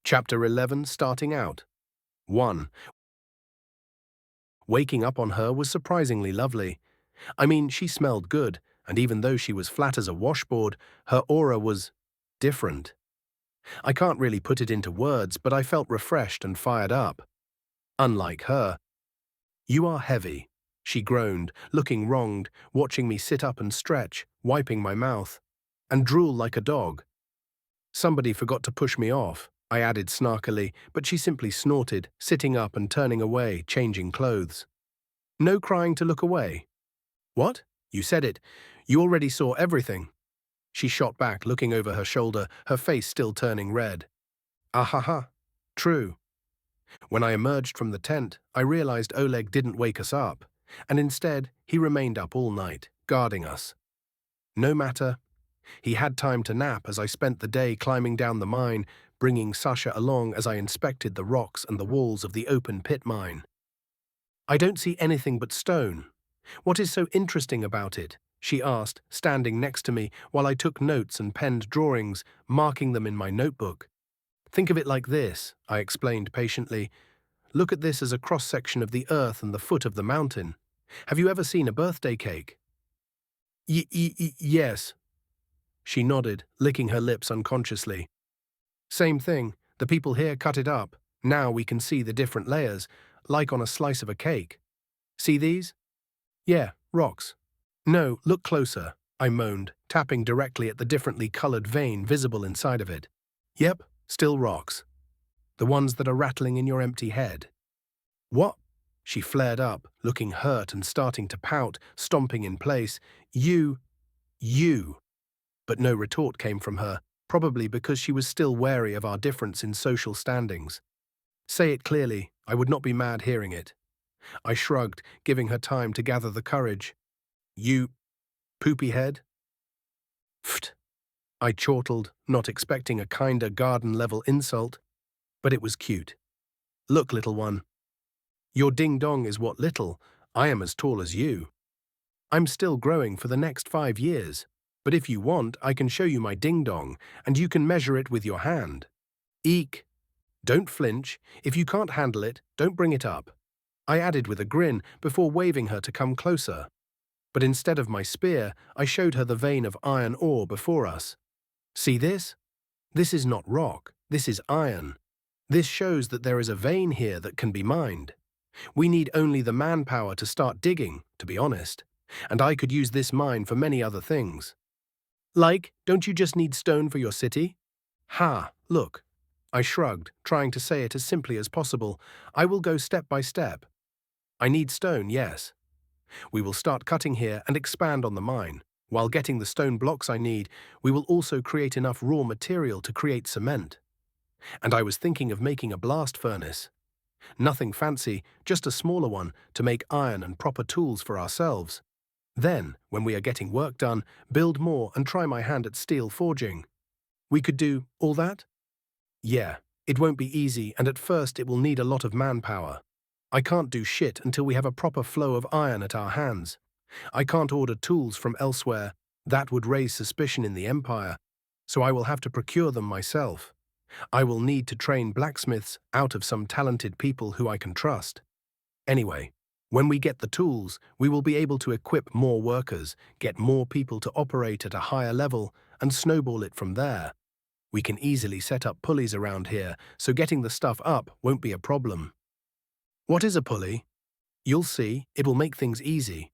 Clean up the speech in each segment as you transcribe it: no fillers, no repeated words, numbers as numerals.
Chapter 11, starting out. 1. Waking up on her was surprisingly lovely. I mean, she smelled good, and even though she was flat as a washboard, her aura was different. I can't really put it into words, but I felt refreshed and fired up. Unlike her. "You are heavy," she groaned, looking wronged, watching me sit up and stretch, wiping my mouth, and drool like a dog. "Somebody forgot to push me off," I added snarkily, but she simply snorted, sitting up and turning away, changing clothes. "No crying to look away." "What? You said it. You already saw everything." She shot back, looking over her shoulder, her face still turning red. "Ahaha. True." When I emerged from the tent, I realized Oleg didn't wake us up, and instead, he remained up all night, guarding us. No matter. He had time to nap as I spent the day climbing down the mine, bringing Sasha along as I inspected the rocks and the walls of the open pit mine. "I don't see anything but stone. What is so interesting about it?" she asked, standing next to me while I took notes and penned drawings, marking them in my notebook. "Think of it like this," I explained patiently. "Look at this as a cross-section of the earth and the foot of the mountain. Have you ever seen a birthday cake?" Yes." She nodded, licking her lips unconsciously. "Same thing. The people here cut it up. Now we can see the different layers, like on a slice of a cake. See these?" "Yeah, rocks." "No, look closer," I moaned, tapping directly at the differently colored vein visible inside of it. "Yep, still rocks. The ones that are rattling in your empty head." "What?" She flared up, looking hurt and starting to pout, stomping in place. You. But no retort came from her, probably because she was still wary of our difference in social standings. "Say it clearly, I would not be mad hearing it." I shrugged, giving her time to gather the courage. "You poopy head?" "Pfft," I chortled, not expecting a kinder garden-level insult. But it was cute. "Look, little one. Your ding-dong is what little. I am as tall as you. I'm still growing for the next 5 years. But if you want, I can show you my ding-dong, and you can measure it with your hand. Eek. Don't flinch. If you can't handle it, don't bring it up." I added with a grin before waving her to come closer. But instead of my spear, I showed her the vein of iron ore before us. "See this? This is not rock. This is iron. This shows that there is a vein here that can be mined. We need only the manpower to start digging, to be honest. And I could use this mine for many other things." "Like, don't you just need stone for your city?" "Ha, look." I shrugged, trying to say it as simply as possible. "I will go step by step. I need stone, yes. We will start cutting here and expand on the mine. While getting the stone blocks I need, we will also create enough raw material to create cement. And I was thinking of making a blast furnace. Nothing fancy, just a smaller one to make iron and proper tools for ourselves. Then, when we are getting work done, build more and try my hand at steel forging. We could do all that?" "Yeah, it won't be easy, and at first it will need a lot of manpower. I can't do shit until we have a proper flow of iron at our hands. I can't order tools from elsewhere. That would raise suspicion in the Empire, so I will have to procure them myself. I will need to train blacksmiths out of some talented people who I can trust. Anyway, when we get the tools, we will be able to equip more workers, get more people to operate at a higher level, and snowball it from there. We can easily set up pulleys around here, so getting the stuff up won't be a problem." "What is a pulley?" "You'll see, it will make things easy.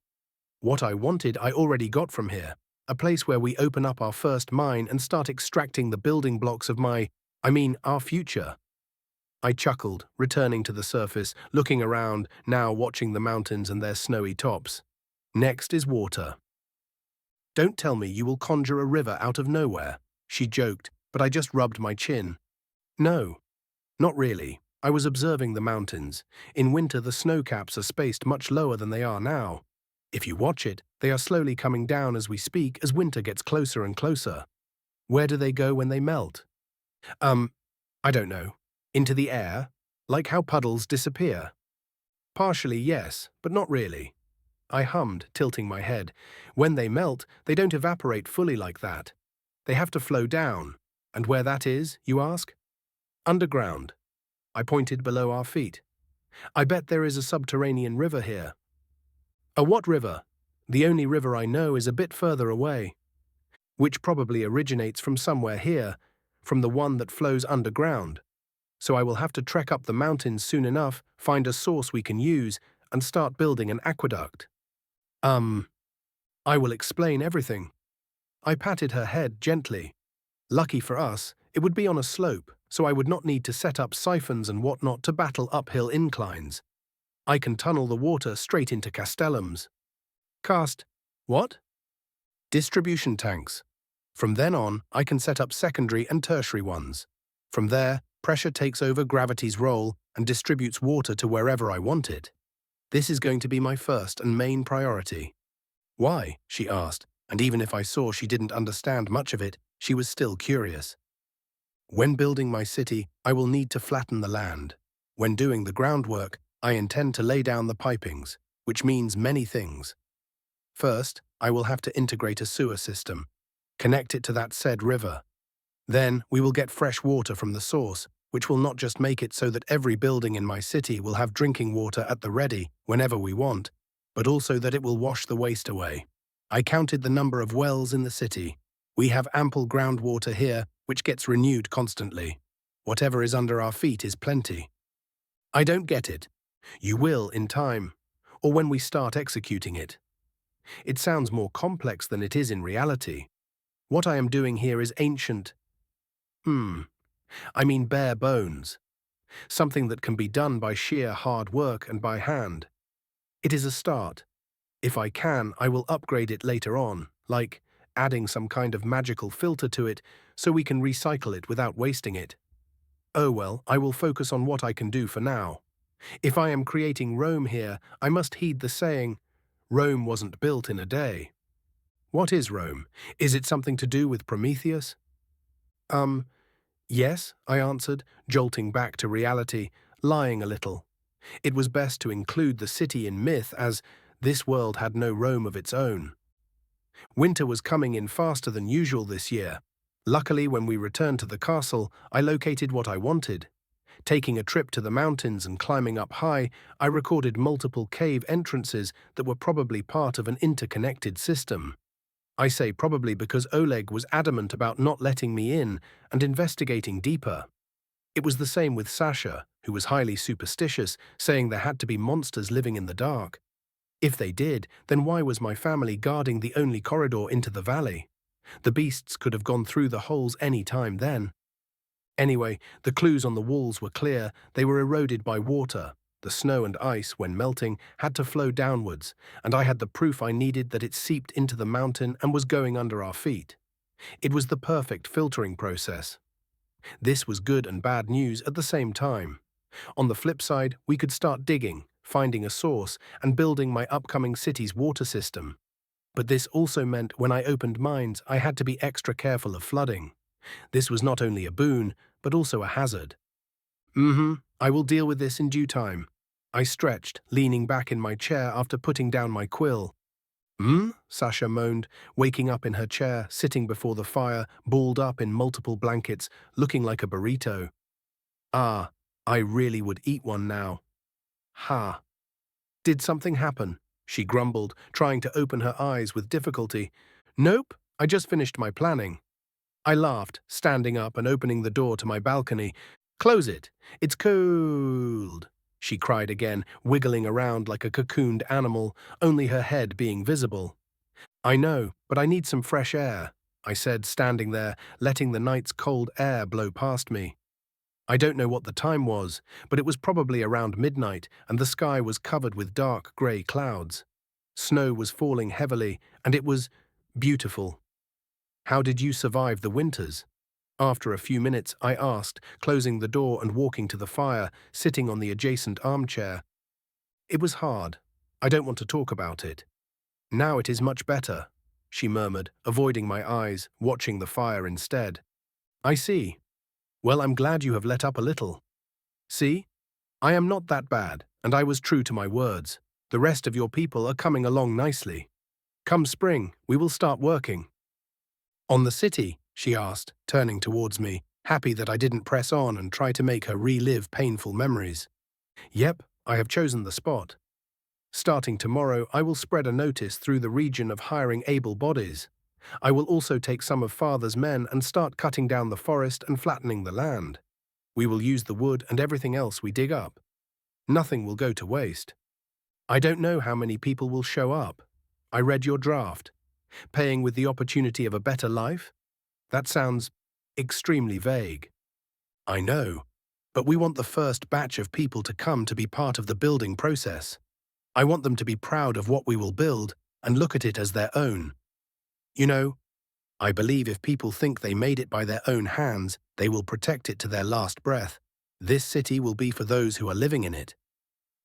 What I wanted I already got from here, a place where we open up our first mine and start extracting the building blocks of our future." I chuckled, returning to the surface, looking around, now watching the mountains and their snowy tops. "Next is water." "Don't tell me you will conjure a river out of nowhere," she joked, but I just rubbed my chin. "No, not really. I was observing the mountains. In winter, the snow caps are spaced much lower than they are now. If you watch it, they are slowly coming down as we speak as winter gets closer and closer. Where do they go when they melt? I don't know. Into the air? Like how puddles disappear?" "Partially, yes, but not really." I hummed, tilting my head. "When they melt, they don't evaporate fully like that. They have to flow down. And where that is, you ask?" Underground. I pointed below our feet. I bet there is a subterranean river here. A what river? The only river I know is a bit further away, which probably originates from somewhere here, from the one that flows underground. So I will have to trek up the mountains soon enough, find a source we can use, and start building an aqueduct. I will explain everything. I patted her head gently. Lucky for us, it would be on a slope, so I would not need to set up siphons and whatnot to battle uphill inclines. I can tunnel the water straight into castellums. What? Distribution tanks. From then on, I can set up secondary and tertiary ones. From there, pressure takes over gravity's role and distributes water to wherever I want it. This is going to be my first and main priority. Why? She asked, and even if I saw she didn't understand much of it, she was still curious. When building my city, I will need to flatten the land. When doing the groundwork, I intend to lay down the pipings, which means many things. First, I will have to integrate a sewer system, connect it to that said river. Then, we will get fresh water from the source, which will not just make it so that every building in my city will have drinking water at the ready whenever we want, but also that it will wash the waste away. I counted the number of wells in the city. We have ample groundwater here, which gets renewed constantly. Whatever is under our feet is plenty. I don't get it. You will in time, or when we start executing it. It sounds more complex than it is in reality. What I am doing here is ancient. I mean bare bones. Something that can be done by sheer hard work and by hand. It is a start. If I can, I will upgrade it later on, like adding some kind of magical filter to it so we can recycle it without wasting it. Oh well, I will focus on what I can do for now. If I am creating Rome here, I must heed the saying, Rome wasn't built in a day. What is Rome? Is it something to do with Prometheus? Yes, I answered, jolting back to reality, lying a little. It was best to include the city in myth, as this world had no Rome of its own. Winter was coming in faster than usual this year. Luckily, when we returned to the castle, I located what I wanted. Taking a trip to the mountains and climbing up high, I recorded multiple cave entrances that were probably part of an interconnected system. I say probably because Oleg was adamant about not letting me in and investigating deeper. It was the same with Sasha, who was highly superstitious, saying there had to be monsters living in the dark. If they did, then why was my family guarding the only corridor into the valley? The beasts could have gone through the holes any time then. Anyway, the clues on the walls were clear. They were eroded by water. The snow and ice, when melting, had to flow downwards, and I had the proof I needed that it seeped into the mountain and was going under our feet. It was the perfect filtering process. This was good and bad news at the same time. On the flip side, we could start digging, finding a source, and building my upcoming city's water system. But this also meant when I opened mines, I had to be extra careful of flooding. This was not only a boon, but also a hazard. I will deal with this in due time. I stretched, leaning back in my chair after putting down my quill. Sasha moaned, waking up in her chair, sitting before the fire, balled up in multiple blankets, looking like a burrito. Ah, I really would eat one now. Ha. Did something happen? She grumbled, trying to open her eyes with difficulty. Nope, I just finished my planning. I laughed, standing up and opening the door to my balcony. Close it. It's cold, she cried again, wiggling around like a cocooned animal, only her head being visible. I know, but I need some fresh air, I said, standing there, letting the night's cold air blow past me. I don't know what the time was, but it was probably around midnight, and the sky was covered with dark grey clouds. Snow was falling heavily, and it was beautiful. How did you survive the winters? After a few minutes, I asked, closing the door and walking to the fire, sitting on the adjacent armchair. It was hard. I don't want to talk about it. Now it is much better, she murmured, avoiding my eyes, watching the fire instead. I see. Well, I'm glad you have let up a little. See? I am not that bad, and I was true to my words. The rest of your people are coming along nicely. Come spring, we will start working. On the city? She asked, turning towards me. happy that I didn't press on and try to make her relive painful memories. Yep, I have chosen the spot. Starting tomorrow, I will spread a notice through the region of hiring able bodies. I will also take some of Father's men and start cutting down the forest and flattening the land. We will use the wood and everything else we dig up. Nothing will go to waste. I don't know how many people will show up. I read your draft. Paying with the opportunity of a better life? That sounds extremely vague. I know, but we want the first batch of people to come to be part of the building process. I want them to be proud of what we will build and look at it as their own. You know, I believe if people think they made it by their own hands, they will protect it to their last breath. This city will be for those who are living in it.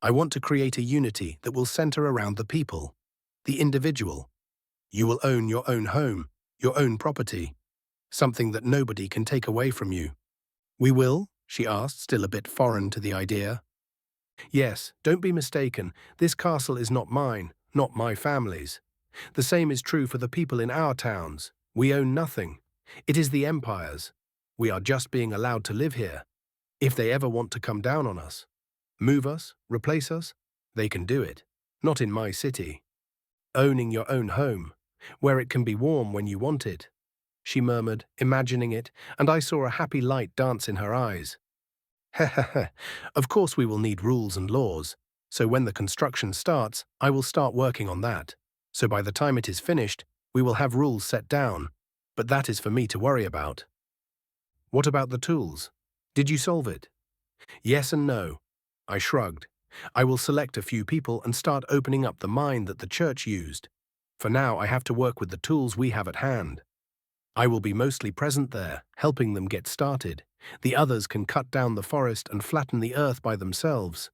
I want to create a unity that will center around the people, the individual. You will own your own home, your own property, something that nobody can take away from you. We will? She asked, still a bit foreign to the idea. Yes, don't be mistaken. This castle is not mine, not my family's. The same is true for the people in our towns. We own nothing. It is the Empire's. We are just being allowed to live here. If they ever want to come down on us, move us, replace us, they can do it. Not in my city. Owning your own home, where it can be warm when you want it, she murmured, imagining it, and I saw a happy light dance in her eyes. Heh. Of course we will need rules and laws, so when the construction starts, I will start working on that. So by the time it is finished, we will have rules set down, but that is for me to worry about. What about the tools? Did you solve it? Yes and no. I shrugged. I will select a few people and start opening up the mine that the church used. For now, I have to work with the tools we have at hand. I will be mostly present there, helping them get started. The others can cut down the forest and flatten the earth by themselves.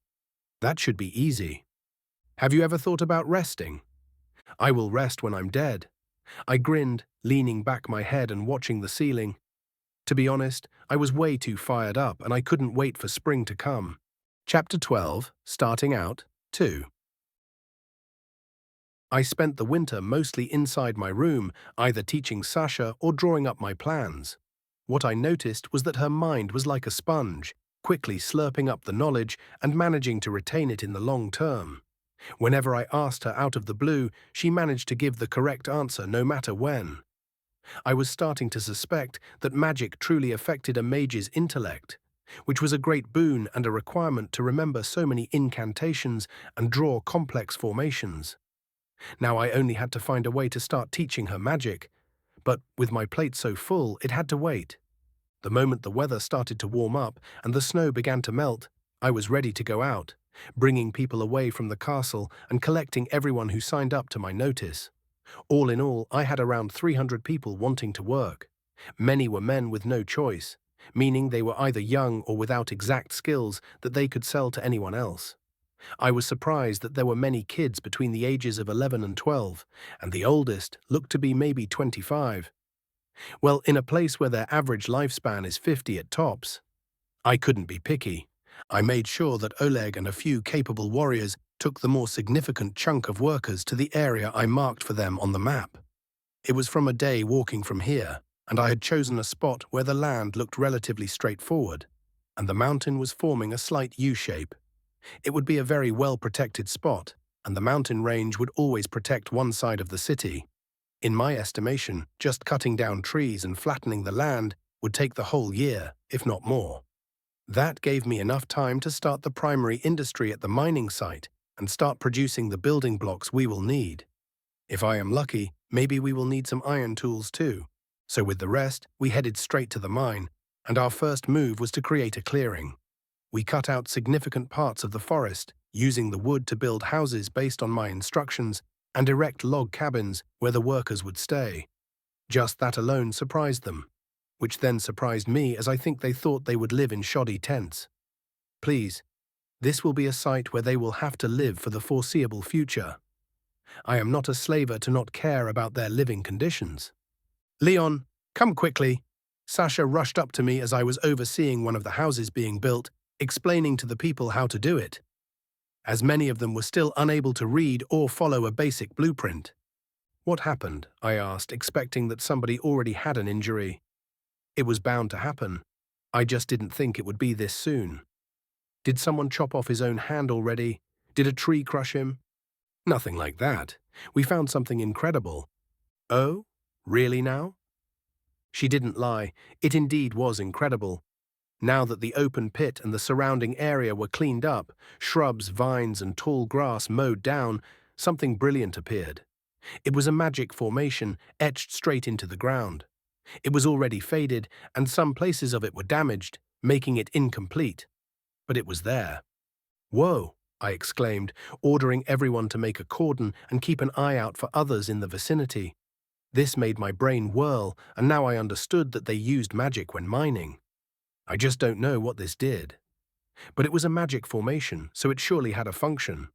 That should be easy. Have you ever thought about resting? I will rest when I'm dead. I grinned, leaning back my head and watching the ceiling. To be honest, I was way too fired up and I couldn't wait for spring to come. Chapter 12, Starting Out, 2. I spent the winter mostly inside my room, either teaching Sasha or drawing up my plans. What I noticed was that her mind was like a sponge, quickly slurping up the knowledge and managing to retain it in the long term. Whenever I asked her out of the blue, she managed to give the correct answer no matter when. I was starting to suspect that magic truly affected a mage's intellect, which was a great boon and a requirement to remember so many incantations and draw complex formations. Now I only had to find a way to start teaching her magic, but with my plate so full, it had to wait. The moment the weather started to warm up and the snow began to melt, I was ready to go out, bringing people away from the castle and collecting everyone who signed up to my notice. All in all, I had around 300 people wanting to work. Many were men with no choice, meaning they were either young or without exact skills that they could sell to anyone else. I was surprised that there were many kids between the ages of 11 and 12, and the oldest looked to be maybe 25. Well, in a place where their average lifespan is 50 at tops. I couldn't be picky. I made sure that Oleg and a few capable warriors took the more significant chunk of workers to the area I marked for them on the map. It was from a day walking from here, and I had chosen a spot where the land looked relatively straightforward, and the mountain was forming a slight U-shape. It would be a very well-protected spot, and the mountain range would always protect one side of the city. In my estimation, just cutting down trees and flattening the land would take the whole year, if not more. That gave me enough time to start the primary industry at the mining site and start producing the building blocks we will need. If I am lucky, maybe we will need some iron tools too. So with the rest, we headed straight to the mine, and our first move was to create a clearing. We cut out significant parts of the forest, using the wood to build houses based on my instructions and erect log cabins where the workers would stay. Just that alone surprised them, which then surprised me as I think they thought they would live in shoddy tents. Please, this will be a site where they will have to live for the foreseeable future. I am not a slaver to not care about their living conditions. Leon, come quickly. Sasha rushed up to me as I was overseeing one of the houses being built, explaining to the people how to do it, as many of them were still unable to read or follow a basic blueprint. What happened? I asked, expecting that somebody already had an injury. It was bound to happen. I just didn't think it would be this soon. Did someone chop off his own hand already? Did a tree crush him? Nothing like that. We found something incredible. Oh? Really now? She didn't lie. It indeed was incredible. Now that the open pit and the surrounding area were cleaned up, shrubs, vines, and tall grass mowed down, something brilliant appeared. It was a magic formation etched straight into the ground. It was already faded, and some places of it were damaged, making it incomplete. But it was there. Whoa, I exclaimed, ordering everyone to make a cordon and keep an eye out for others in the vicinity. This made my brain whirl, and now I understood that they used magic when mining. I just don't know what this did. But it was a magic formation, so it surely had a function.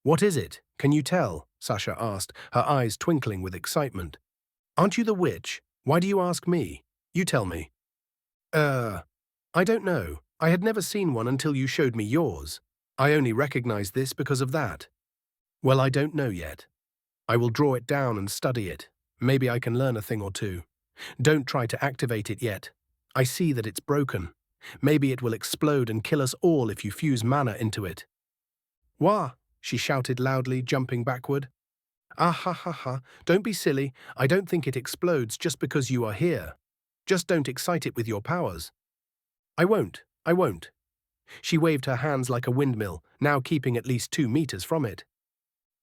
What is it? Can you tell? Sasha asked, her eyes twinkling with excitement. Aren't you the witch? Why do you ask me? You tell me. I don't know. I had never seen one until you showed me yours. I only recognized this because of that. Well, I don't know yet. I will draw it down and study it. Maybe I can learn a thing or two. Don't try to activate it yet. I see that it's broken. Maybe it will explode and kill us all if you fuse mana into it. Wah! She shouted loudly, jumping backward. Ah ha ha ha, don't be silly. I don't think it explodes just because you are here. Just don't excite it with your powers. I won't. She waved her hands like a windmill, now keeping at least 2 meters from it.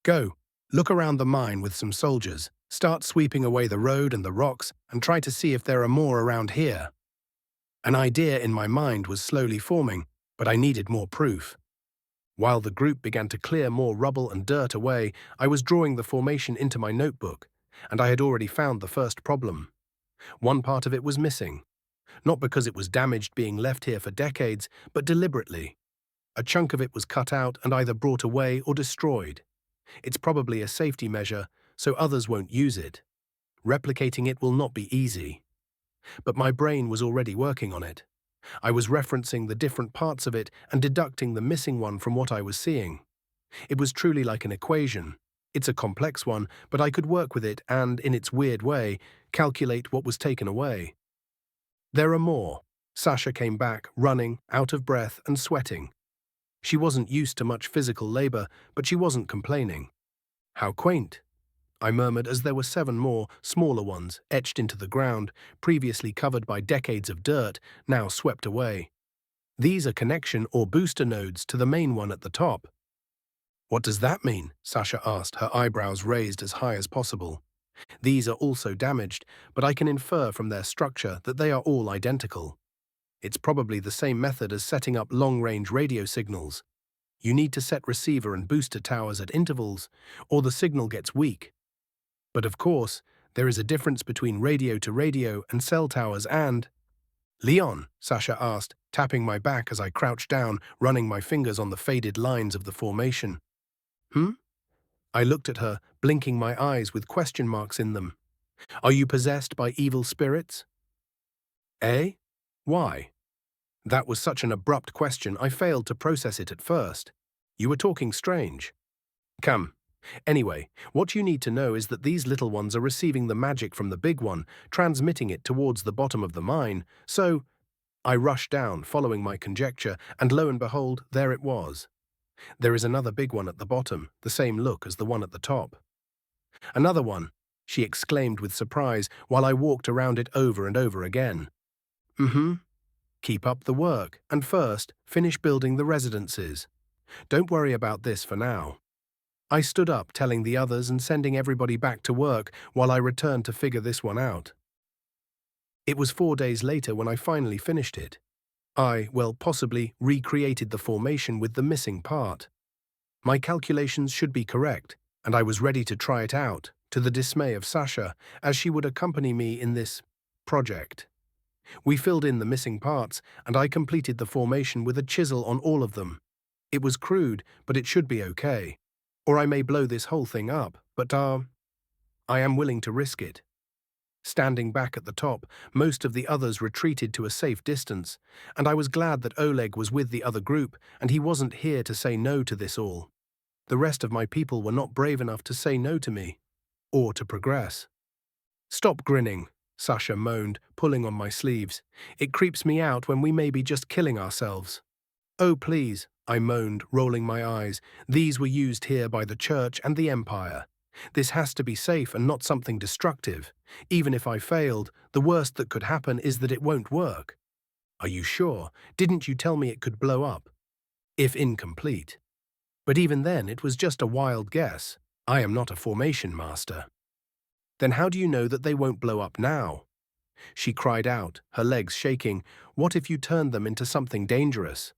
Go. Look around the mine with some soldiers. Start sweeping away the road and the rocks and try to see if there are more around here. An idea in my mind was slowly forming, but I needed more proof. While the group began to clear more rubble and dirt away, I was drawing the formation into my notebook, and I had already found the first problem. One part of it was missing. Not because it was damaged being left here for decades, but deliberately. A chunk of it was cut out and either brought away or destroyed. It's probably a safety measure, so others won't use it. Replicating it will not be easy. But my brain was already working on it. I was referencing the different parts of it and deducting the missing one from what I was seeing. It was truly like an equation. It's a complex one, but I could work with it and, in its weird way, calculate what was taken away. There are more. Sasha came back, running, out of breath and sweating. She wasn't used to much physical labor, but she wasn't complaining. How quaint, I murmured as there were 7 more, smaller ones, etched into the ground, previously covered by decades of dirt, now swept away. These are connection or booster nodes to the main one at the top. What does that mean? Sasha asked, her eyebrows raised as high as possible. These are also damaged, but I can infer from their structure that they are all identical. It's probably the same method as setting up long-range radio signals. You need to set receiver and booster towers at intervals, or the signal gets weak. But of course, there is a difference between radio to radio and cell towers and… Leon, Sasha asked, tapping my back as I crouched down, running my fingers on the faded lines of the formation. I looked at her, blinking my eyes with question marks in them. Are you possessed by evil spirits? Eh? Why? That was such an abrupt question I failed to process it at first. You were talking strange. Come. Anyway, what you need to know is that these little ones are receiving the magic from the big one, transmitting it towards the bottom of the mine, so… I rushed down, following my conjecture, and lo and behold, there it was. There is another big one at the bottom, the same look as the one at the top. Another one, she exclaimed with surprise while I walked around it over and over again. Keep up the work, and first, finish building the residences. Don't worry about this for now. I stood up, telling the others and sending everybody back to work while I returned to figure this one out. It was 4 days later when I finally finished it. Possibly recreated the formation with the missing part. My calculations should be correct, and I was ready to try it out, to the dismay of Sasha, as she would accompany me in this project. We filled in the missing parts, and I completed the formation with a chisel on all of them. It was crude, but it should be okay. Or I may blow this whole thing up, but I am willing to risk it. Standing back at the top, most of the others retreated to a safe distance, and I was glad that Oleg was with the other group and he wasn't here to say no to this all. The rest of my people were not brave enough to say no to me, or to progress. Stop grinning. Sasha moaned, pulling on my sleeves. It creeps me out when we may be just killing ourselves. Oh, please, I moaned, rolling my eyes. These were used here by the Church and the Empire. This has to be safe and not something destructive. Even if I failed, the worst that could happen is that it won't work. Are you sure? Didn't you tell me it could blow up? If incomplete. But even then, it was just a wild guess. I am not a formation master. Then how do you know that they won't blow up now? She cried out, her legs shaking. What if you turned them into something dangerous?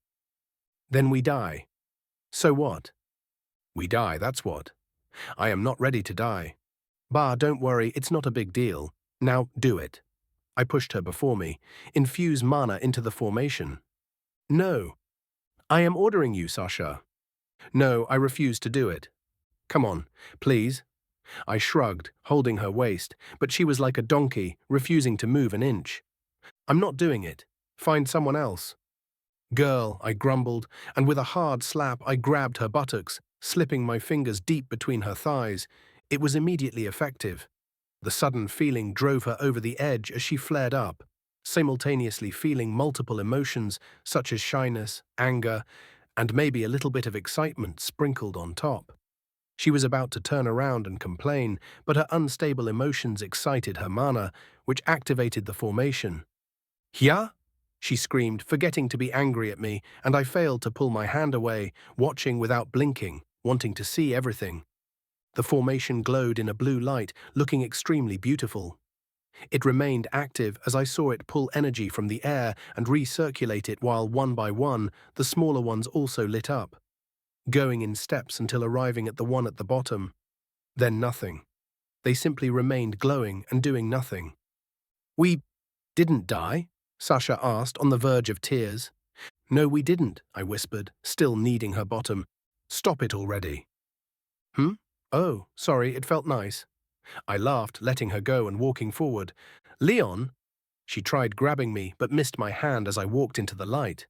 Then we die. So what? We die, that's what. I am not ready to die. Bah, don't worry, it's not a big deal. Now, do it. I pushed her before me. Infuse mana into the formation. No. I am ordering you, Sasha. No, I refuse to do it. Come on, please. I shrugged, holding her waist, but she was like a donkey, refusing to move an inch. I'm not doing it. Find someone else. Girl, I grumbled, and with a hard slap I grabbed her buttocks, slipping my fingers deep between her thighs. It was immediately effective. The sudden feeling drove her over the edge as she flared up, simultaneously feeling multiple emotions such as shyness, anger, and maybe a little bit of excitement sprinkled on top. She was about to turn around and complain, but her unstable emotions excited her mana, which activated the formation. "Hya?" she screamed, forgetting to be angry at me, and I failed to pull my hand away, watching without blinking, wanting to see everything. The formation glowed in a blue light, looking extremely beautiful. It remained active as I saw it pull energy from the air and recirculate it while, one by one, the smaller ones also lit up, going in steps until arriving at the one at the bottom. Then nothing. They simply remained glowing and doing nothing. "We didn't die?" Sasha asked, on the verge of tears. "No, we didn't," I whispered, still kneading her bottom. "Stop it already." "Hmm? Oh, sorry, it felt nice." I laughed, letting her go and walking forward. "Leon?" She tried grabbing me, but missed my hand as I walked into the light.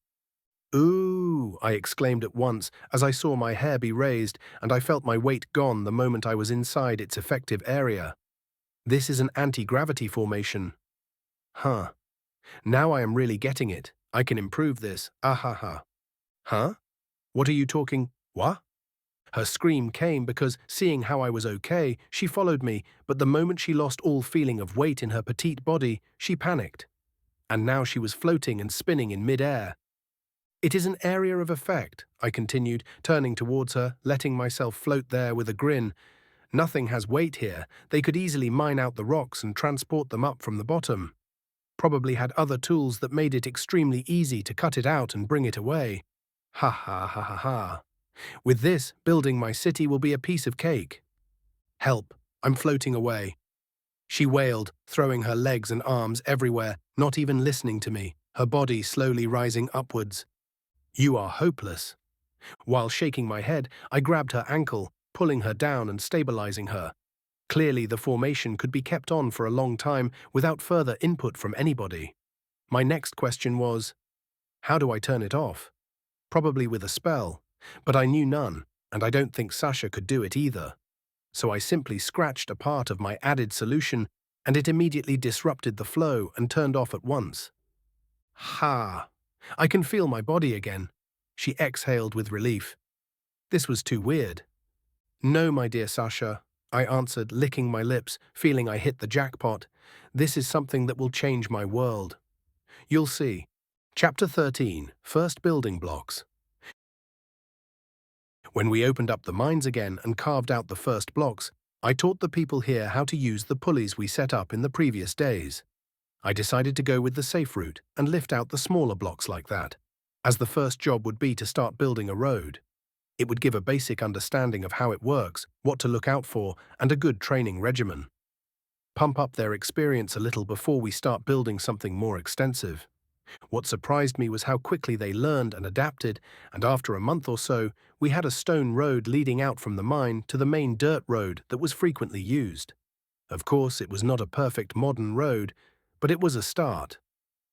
"Ooh," I exclaimed at once as I saw my hair be raised, and I felt my weight gone the moment I was inside its effective area. This is an anti-gravity formation. Huh. Now I am really getting it. I can improve this. Ahaha. Huh? What are you talking? What? Her scream came because, seeing how I was okay, she followed me, but the moment she lost all feeling of weight in her petite body, she panicked. And now she was floating and spinning in mid-air. "It is an area of effect," I continued, turning towards her, letting myself float there with a grin. "Nothing has weight here. They could easily mine out the rocks and transport them up from the bottom. Probably had other tools that made it extremely easy to cut it out and bring it away. Ha ha ha ha ha. With this, building my city will be a piece of cake. Help, I'm floating away." She wailed, throwing her legs and arms everywhere, not even listening to me, her body slowly rising upwards. "You are hopeless." While shaking my head, I grabbed her ankle, pulling her down and stabilizing her. Clearly, the formation could be kept on for a long time without further input from anybody. My next question was, how do I turn it off? Probably with a spell, but I knew none, and I don't think Sasha could do it either. So I simply scratched a part of my added solution, and it immediately disrupted the flow and turned off at once. Ha! I can feel my body again. She exhaled with relief. This was too weird. "No, my dear Sasha," I answered, licking my lips, feeling I hit the jackpot. "This is something that will change my world. You'll see." Chapter 13, First Building Blocks. When we opened up the mines again and carved out the first blocks, I taught the people here how to use the pulleys we set up in the previous days. I decided to go with the safe route and lift out the smaller blocks like that, as the first job would be to start building a road. It would give a basic understanding of how it works, what to look out for, and a good training regimen. Pump up their experience a little before we start building something more extensive. What surprised me was how quickly they learned and adapted, and after a month or so, we had a stone road leading out from the mine to the main dirt road that was frequently used. Of course, it was not a perfect modern road, but it was a start.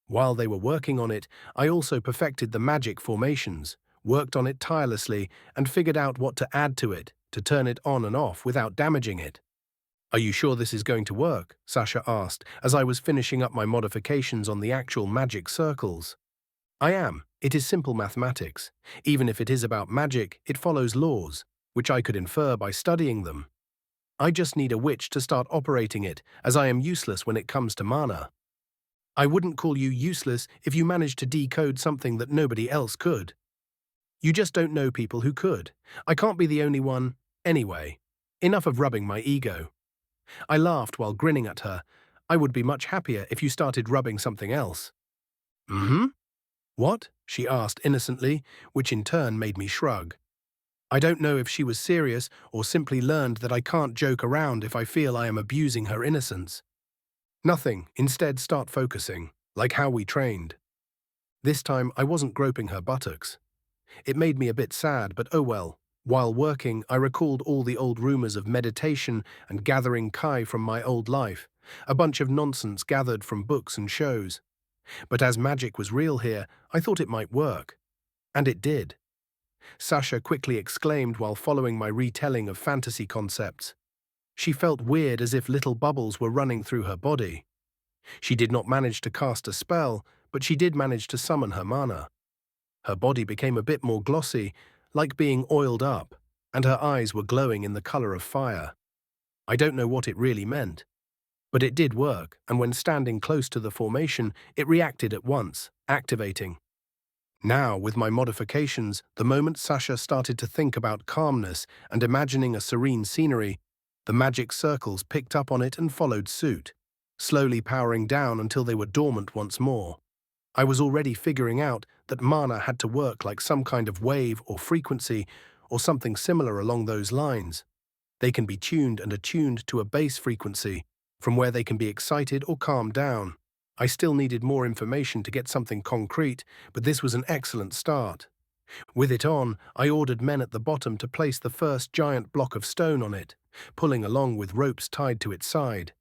While they were working on it, I also perfected the magic formations, worked on it tirelessly, and figured out what to add to it, to turn it on and off without damaging it. Are you sure this is going to work? Sasha asked as I was finishing up my modifications on the actual magic circles. I am. It is simple mathematics. Even if it is about magic, it follows laws, which I could infer by studying them. I just need a witch to start operating it, as I am useless when it comes to mana. I wouldn't call you useless if you managed to decode something that nobody else could. You just don't know people who could. I can't be the only one. Anyway, enough of rubbing my ego. I laughed while grinning at her. I would be much happier if you started rubbing something else. Mm-hmm. What? She asked innocently, which in turn made me shrug. I don't know if she was serious or simply learned that I can't joke around if I feel I am abusing her innocence. Nothing, instead start focusing, like how we trained. This time I wasn't groping her buttocks. It made me a bit sad, but oh well. While working, I recalled all the old rumors of meditation and gathering Kai from my old life, a bunch of nonsense gathered from books and shows. But as magic was real here, I thought it might work. And it did. Sasha quickly exclaimed while following my retelling of fantasy concepts. She felt weird, as if little bubbles were running through her body. She did not manage to cast a spell, but she did manage to summon her mana. Her body became a bit more glossy, like being oiled up, and her eyes were glowing in the color of fire. I don't know what it really meant, but it did work, and when standing close to the formation, it reacted at once, activating. Now, with my modifications, the moment Sasha started to think about calmness and imagining a serene scenery, the magic circles picked up on it and followed suit, slowly powering down until they were dormant once more. I was already figuring out that mana had to work like some kind of wave or frequency or something similar along those lines. They can be tuned and attuned to a base frequency, from where they can be excited or calmed down. I still needed more information to get something concrete, but this was an excellent start. With it on, I ordered men at the bottom to place the first giant block of stone on it, pulling along with ropes tied to its side.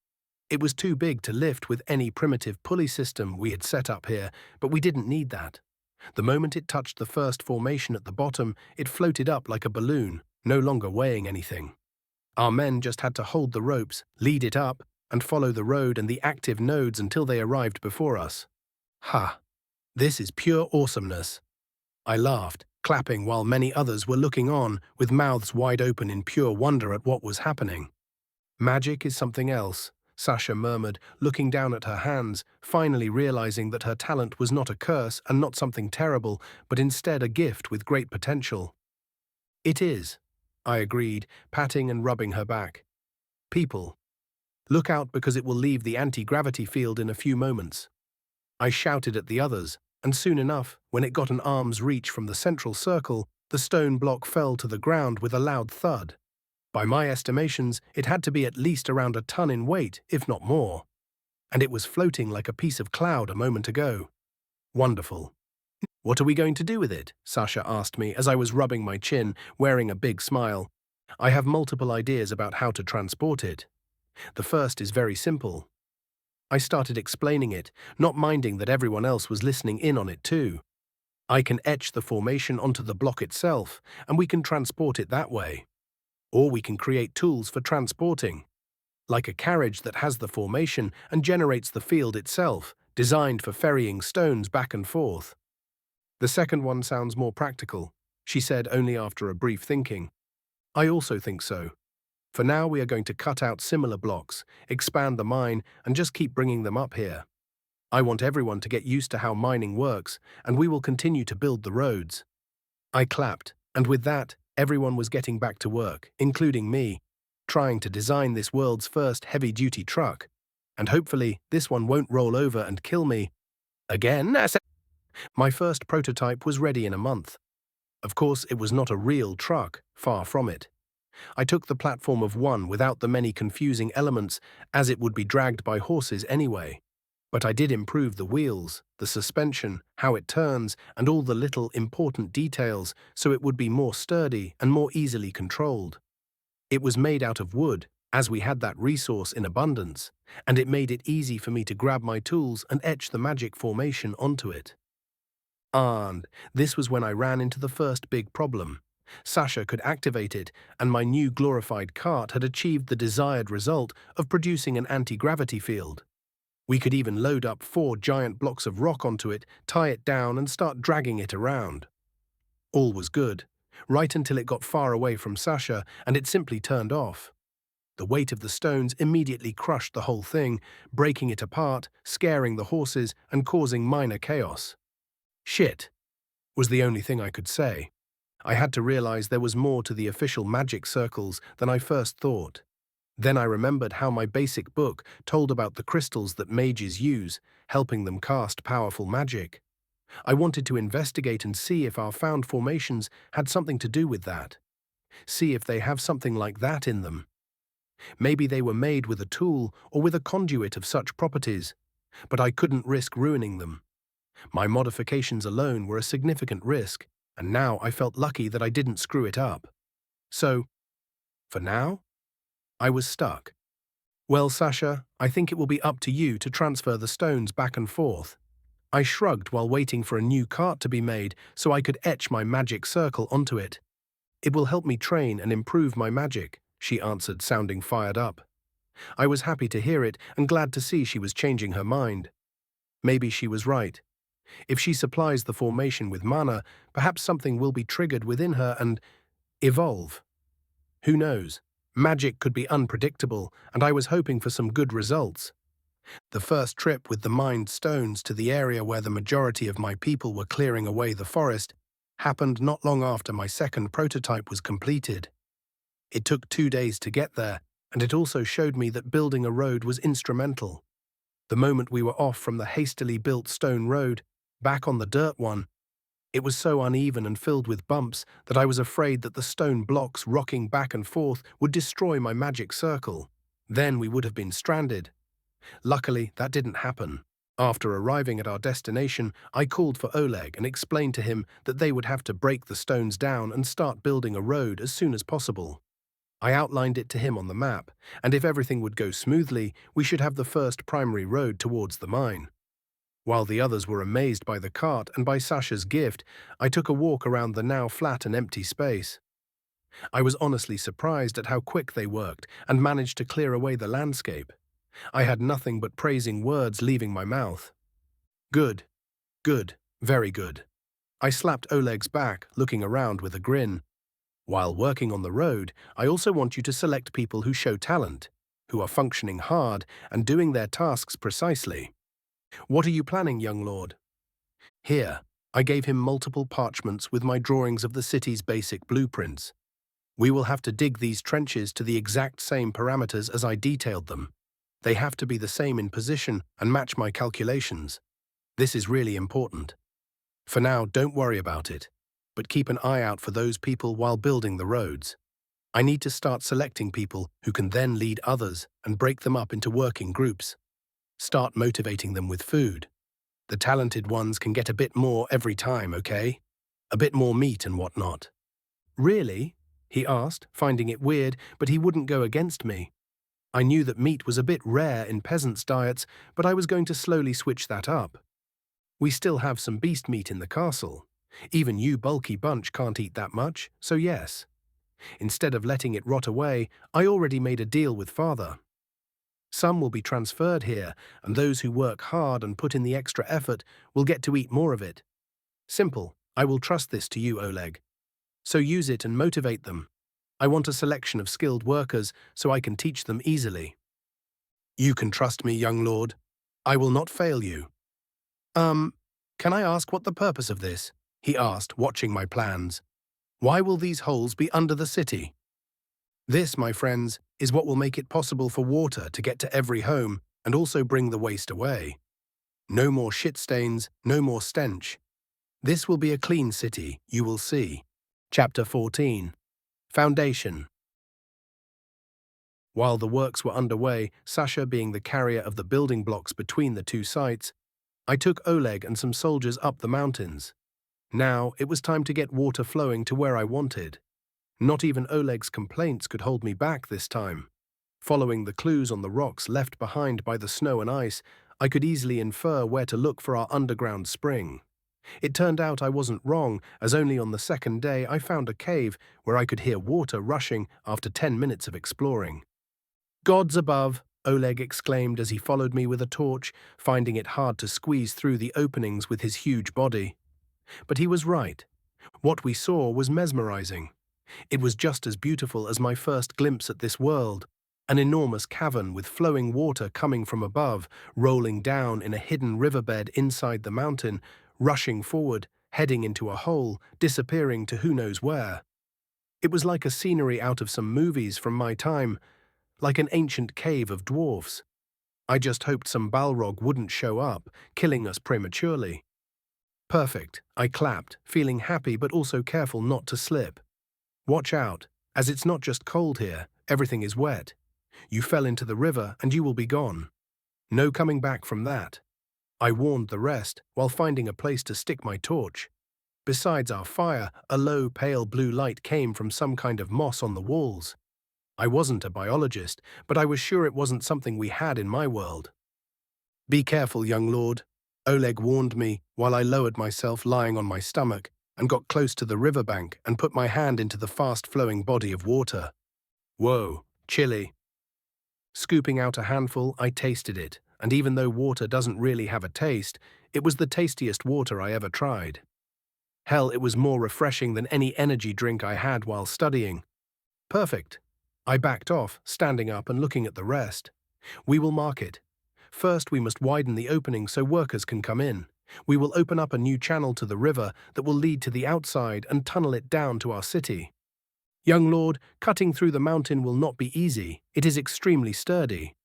It was too big to lift with any primitive pulley system we had set up here, but we didn't need that. The moment it touched the first formation at the bottom, it floated up like a balloon, no longer weighing anything. Our men just had to hold the ropes, lead it up, and follow the road and the active nodes until they arrived before us. Ha! This is pure awesomeness. I laughed, clapping while many others were looking on, with mouths wide open in pure wonder at what was happening. Magic is something else, Sasha murmured, looking down at her hands, finally realizing that her talent was not a curse and not something terrible, but instead a gift with great potential. It is, I agreed, patting and rubbing her back. People. Look out, because it will leave the anti-gravity field in a few moments. I shouted at the others, and soon enough, when it got an arm's reach from the central circle, the stone block fell to the ground with a loud thud. By my estimations, it had to be at least around a ton in weight, if not more. And it was floating like a piece of cloud a moment ago. Wonderful. What are we going to do with it? Sasha asked me as I was rubbing my chin, wearing a big smile. I have multiple ideas about how to transport it. The first is very simple. I started explaining it, not minding that everyone else was listening in on it too. I can etch the formation onto the block itself, and we can transport it that way. Or we can create tools for transporting, like a carriage that has the formation and generates the field itself, designed for ferrying stones back and forth. The second one sounds more practical, she said only after a brief thinking. I also think so. For now, we are going to cut out similar blocks, expand the mine, and just keep bringing them up here. I want everyone to get used to how mining works, and we will continue to build the roads. I clapped, and with that, everyone was getting back to work, including me, trying to design this world's first heavy-duty truck. And hopefully, this one won't roll over and kill me. Again? My first prototype was ready in a month. Of course, it was not a real truck, far from it. I took the platform of one without the many confusing elements, as it would be dragged by horses anyway. But I did improve the wheels, the suspension, how it turns, and all the little important details so it would be more sturdy and more easily controlled. It was made out of wood, as we had that resource in abundance, and it made it easy for me to grab my tools and etch the magic formation onto it. And this was when I ran into the first big problem. Sasha could activate it, and my new glorified cart had achieved the desired result of producing an anti-gravity field. We could even load up 4 giant blocks of rock onto it, tie it down, and start dragging it around. All was good, right until it got far away from Sasha and it simply turned off. The weight of the stones immediately crushed the whole thing, breaking it apart, scaring the horses, and causing minor chaos. Shit, was the only thing I could say. I had to realize there was more to the official magic circles than I first thought. Then I remembered how my basic book told about the crystals that mages use, helping them cast powerful magic. I wanted to investigate and see if our found formations had something to do with that. See if they have something like that in them. Maybe they were made with a tool or with a conduit of such properties, but I couldn't risk ruining them. My modifications alone were a significant risk, and now I felt lucky that I didn't screw it up. So, for now, I was stuck. Well, Sasha, I think it will be up to you to transfer the stones back and forth. I shrugged while waiting for a new cart to be made so I could etch my magic circle onto it. It will help me train and improve my magic, she answered, sounding fired up. I was happy to hear it and glad to see she was changing her mind. Maybe she was right. If she supplies the formation with mana, perhaps something will be triggered within her and evolve. Who knows? Magic could be unpredictable, and I was hoping for some good results. The first trip with the mined stones to the area where the majority of my people were clearing away the forest happened not long after my second prototype was completed. It took 2 days to get there, and it also showed me that building a road was instrumental. The moment we were off from the hastily built stone road, back on the dirt one, it was so uneven and filled with bumps that I was afraid that the stone blocks rocking back and forth would destroy my magic circle. Then we would have been stranded. Luckily, that didn't happen. After arriving at our destination, I called for Oleg and explained to him that they would have to break the stones down and start building a road as soon as possible. I outlined it to him on the map, and if everything would go smoothly, we should have the first primary road towards the mine. While the others were amazed by the cart and by Sasha's gift, I took a walk around the now flat and empty space. I was honestly surprised at how quick they worked and managed to clear away the landscape. I had nothing but praising words leaving my mouth. Good, good, very good. I slapped Oleg's back, looking around with a grin. While working on the road, I also want you to select people who show talent, who are functioning hard and doing their tasks precisely. What are you planning, young lord? Here, I gave him multiple parchments with my drawings of the city's basic blueprints. We will have to dig these trenches to the exact same parameters as I detailed them. They have to be the same in position and match my calculations. This is really important. For now, don't worry about it, but keep an eye out for those people while building the roads. I need to start selecting people who can then lead others and break them up into working groups. Start motivating them with food. The talented ones can get a bit more every time, okay? A bit more meat and whatnot. Really? He asked, finding it weird, but he wouldn't go against me. I knew that meat was a bit rare in peasants' diets, but I was going to slowly switch that up. We still have some beast meat in the castle. Even you bulky bunch can't eat that much, so yes. Instead of letting it rot away, I already made a deal with father. Some will be transferred here, and those who work hard and put in the extra effort will get to eat more of it. Simple. I will trust this to you, Oleg. So use it and motivate them. I want a selection of skilled workers so I can teach them easily. You can trust me, young lord. I will not fail you. Can I ask what the purpose of this? He asked, watching my plans. Why will these holes be under the city? This, my friends, is what will make it possible for water to get to every home and also bring the waste away. No more shit stains, no more stench. This will be a clean city, you will see. Chapter 14. Foundation. While the works were underway, Sasha being the carrier of the building blocks between the two sites, I took Oleg and some soldiers up the mountains. Now it was time to get water flowing to where I wanted. Not even Oleg's complaints could hold me back this time. Following the clues on the rocks left behind by the snow and ice, I could easily infer where to look for our underground spring. It turned out I wasn't wrong, as only on the second day I found a cave where I could hear water rushing after 10 minutes of exploring. Gods above, Oleg exclaimed as he followed me with a torch, finding it hard to squeeze through the openings with his huge body. But he was right. What we saw was mesmerizing. It was just as beautiful as my first glimpse at this world. An enormous cavern with flowing water coming from above, rolling down in a hidden riverbed inside the mountain, rushing forward, heading into a hole, disappearing to who knows where. It was like a scenery out of some movies from my time, like an ancient cave of dwarfs. I just hoped some Balrog wouldn't show up, killing us prematurely. Perfect, I clapped, feeling happy but also careful not to slip. Watch out, as it's not just cold here, everything is wet. You fell into the river and you will be gone. No coming back from that. I warned the rest while finding a place to stick my torch. Besides our fire, a low, pale blue light came from some kind of moss on the walls. I wasn't a biologist, but I was sure it wasn't something we had in my world. Be careful, young lord, Oleg warned me while I lowered myself lying on my stomach and got close to the riverbank and put my hand into the fast-flowing body of water. Whoa, chilly. Scooping out a handful, I tasted it, and even though water doesn't really have a taste, it was the tastiest water I ever tried. Hell, it was more refreshing than any energy drink I had while studying. Perfect. I backed off, standing up and looking at the rest. We will mark it. First, we must widen the opening so workers can come in. We will open up a new channel to the river that will lead to the outside and tunnel it down to our city. Young lord, cutting through the mountain will not be easy. It is extremely sturdy.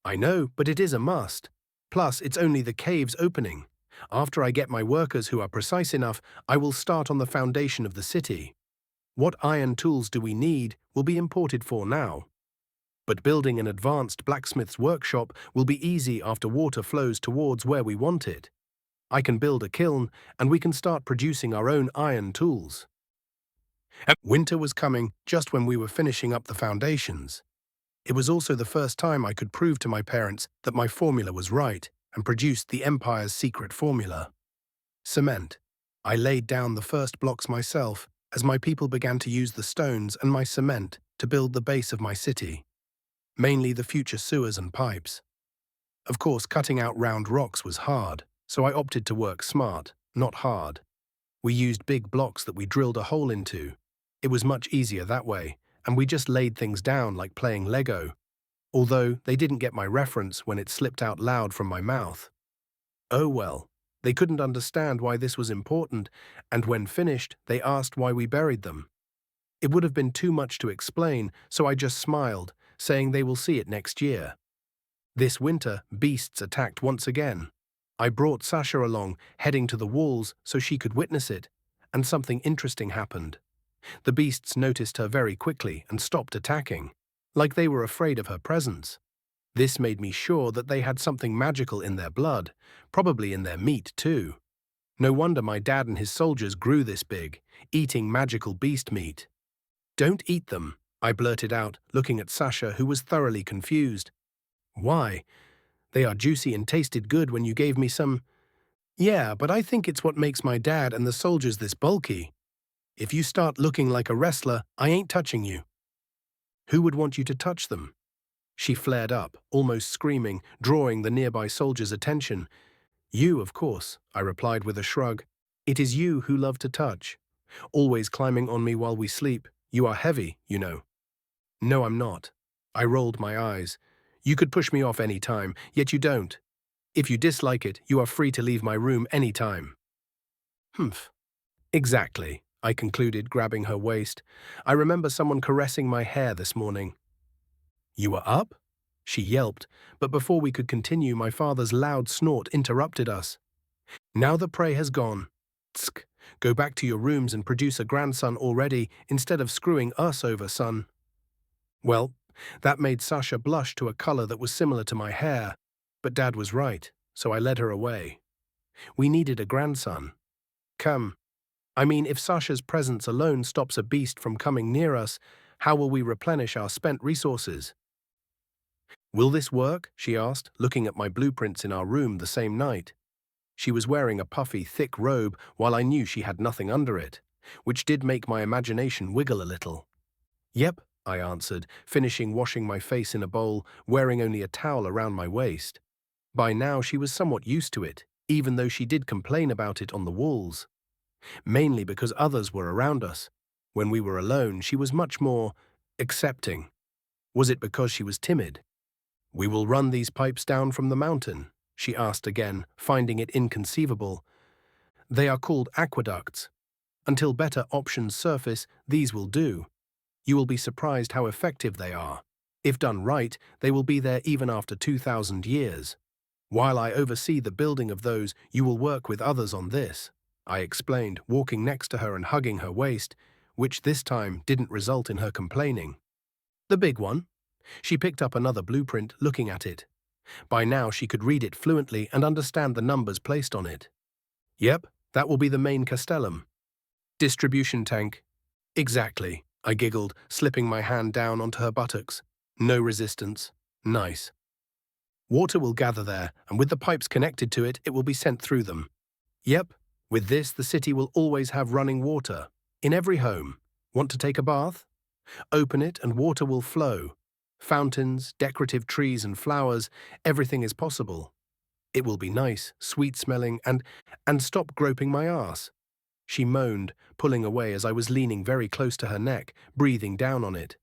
I know, but it is a must. Plus, it's only the cave's opening. After I get my workers who are precise enough, I will start on the foundation of the city. What iron tools do we need will be imported for now. But building an advanced blacksmith's workshop will be easy after water flows towards where we want it. I can build a kiln, and we can start producing our own iron tools. Winter was coming just when we were finishing up the foundations. It was also the first time I could prove to my parents that my formula was right and produced the Empire's secret formula. Cement. I laid down the first blocks myself as my people began to use the stones and my cement to build the base of my city. Mainly the future sewers and pipes. Of course, cutting out round rocks was hard, so I opted to work smart, not hard. We used big blocks that we drilled a hole into. It was much easier that way, and we just laid things down like playing Lego, although they didn't get my reference when it slipped out loud from my mouth. Oh well, they couldn't understand why this was important, and when finished, they asked why we buried them. It would have been too much to explain, so I just smiled, saying they will see it next year. This winter, beasts attacked once again. I brought Sasha along, heading to the walls so she could witness it, and something interesting happened. The beasts noticed her very quickly and stopped attacking, like they were afraid of her presence. This made me sure that they had something magical in their blood, probably in their meat too. No wonder my dad and his soldiers grew this big, eating magical beast meat. Don't eat them, I blurted out, looking at Sasha, who was thoroughly confused. Why? They are juicy and tasted good when you gave me some. Yeah, but I think it's what makes my dad and the soldiers this bulky. If you start looking like a wrestler, I ain't touching you. Who would want you to touch them? She flared up, almost screaming, drawing the nearby soldiers' attention. You, of course, I replied with a shrug. It is you who love to touch. Always climbing on me while we sleep. You are heavy, you know. No, I'm not. I rolled my eyes. You could push me off any time, yet you don't. If you dislike it, you are free to leave my room any time. Humph. Exactly, I concluded, grabbing her waist. I remember someone caressing my hair this morning. You were up? She yelped, but before we could continue, my father's loud snort interrupted us. Now the prey has gone. Tsk. Go back to your rooms and produce a grandson already instead of screwing us over, son. Well, that made Sasha blush to a color that was similar to my hair, but Dad was right, so I led her away. We needed a grandson. Come. I mean, if Sasha's presence alone stops a beast from coming near us, how will we replenish our spent resources? Will this work? She asked, looking at my blueprints in our room the same night. She was wearing a puffy, thick robe while I knew she had nothing under it, which did make my imagination wiggle a little. Yep, I answered, finishing washing my face in a bowl, wearing only a towel around my waist. By now she was somewhat used to it, even though she did complain about it on the walls. Mainly because others were around us. When we were alone, she was much more accepting. Was it because she was timid? "We will run these pipes down from the mountain," she asked again, finding it inconceivable. "They are called aqueducts. Until better options surface, these will do. You will be surprised how effective they are. If done right, they will be there even after 2,000 years. While I oversee the building of those, you will work with others on this," I explained, walking next to her and hugging her waist, which this time didn't result in her complaining. "The big one?" She picked up another blueprint, looking at it. By now she could read it fluently and understand the numbers placed on it. "Yep, that will be the main castellum." "Distribution tank." "Exactly," I giggled, slipping my hand down onto her buttocks. "No resistance. Nice. Water will gather there, and with the pipes connected to it, it will be sent through them." "Yep, with this the city will always have running water. In every home. Want to take a bath? Open it and water will flow. Fountains, decorative trees and flowers, everything is possible. It will be nice, sweet-smelling, and stop groping my ass." She moaned, pulling away as I was leaning very close to her neck, breathing down on it.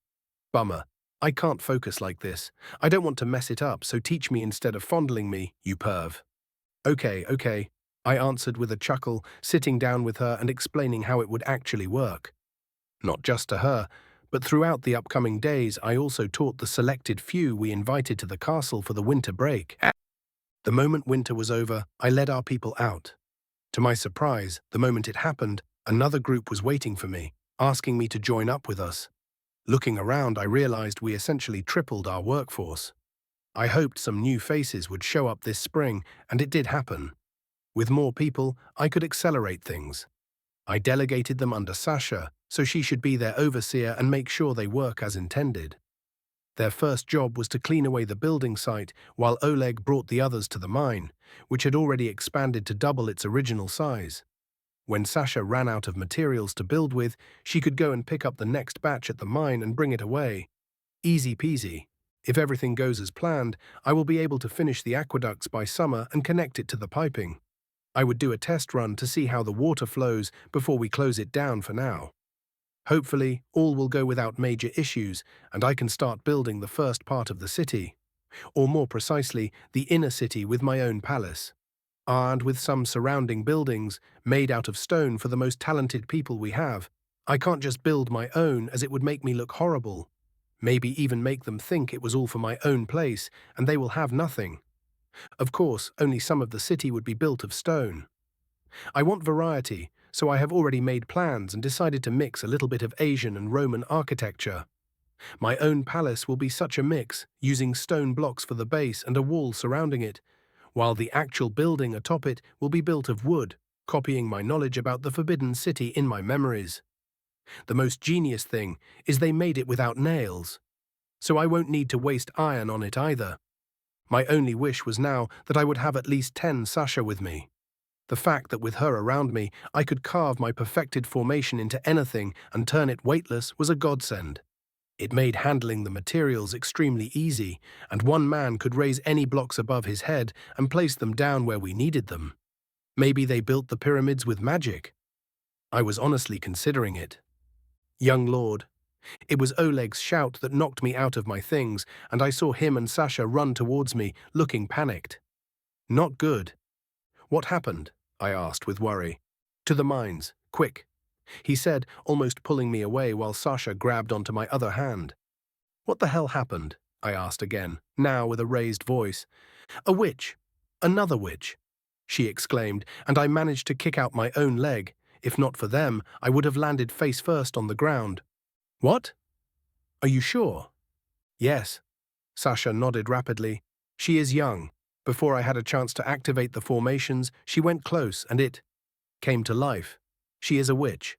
"Bummer. I can't focus like this. I don't want to mess it up, so teach me instead of fondling me, you perv." Okay, I answered with a chuckle, sitting down with her and explaining how it would actually work. Not just to her, but throughout the upcoming days I also taught the selected few we invited to the castle for the winter break. The moment winter was over, I led our people out. To my surprise, the moment it happened, another group was waiting for me, asking me to join up with us. Looking around, I realized we essentially tripled our workforce. I hoped some new faces would show up this spring, and it did happen. With more people, I could accelerate things. I delegated them under Sasha, so she should be their overseer and make sure they work as intended. Their first job was to clean away the building site, while Oleg brought the others to the mine, which had already expanded to double its original size. When Sasha ran out of materials to build with, she could go and pick up the next batch at the mine and bring it away. Easy peasy. If everything goes as planned, I will be able to finish the aqueducts by summer and connect it to the piping. I would do a test run to see how the water flows before we close it down for now. Hopefully, all will go without major issues, and I can start building the first part of the city. Or more precisely, the inner city with my own palace. And with some surrounding buildings, made out of stone for the most talented people we have. I can't just build my own, as it would make me look horrible. Maybe even make them think it was all for my own place, and they will have nothing. Of course, only some of the city would be built of stone. I want variety, so I have already made plans and decided to mix a little bit of Asian and Roman architecture. My own palace will be such a mix, using stone blocks for the base and a wall surrounding it, while the actual building atop it will be built of wood, copying my knowledge about the Forbidden City in my memories. The most genius thing is they made it without nails, so I won't need to waste iron on it either. My only wish was now that I would have at least 10 Sasha with me. The fact that with her around me, I could carve my perfected formation into anything and turn it weightless was a godsend. It made handling the materials extremely easy, and one man could raise any blocks above his head and place them down where we needed them. Maybe they built the pyramids with magic. I was honestly considering it. "Young lord." It was Oleg's shout that knocked me out of my things, and I saw him and Sasha run towards me, looking panicked. Not good. "What happened?" I asked with worry. "To the mines, quick," he said, almost pulling me away while Sasha grabbed onto my other hand. "What the hell happened?" I asked again, now with a raised voice. "A witch. Another witch," she exclaimed, and I managed to kick out my own leg. If not for them, I would have landed face first on the ground. "What? Are you sure?" "Yes." Sasha nodded rapidly. "She is young. Before I had a chance to activate the formations, she went close and it came to life. She is a witch."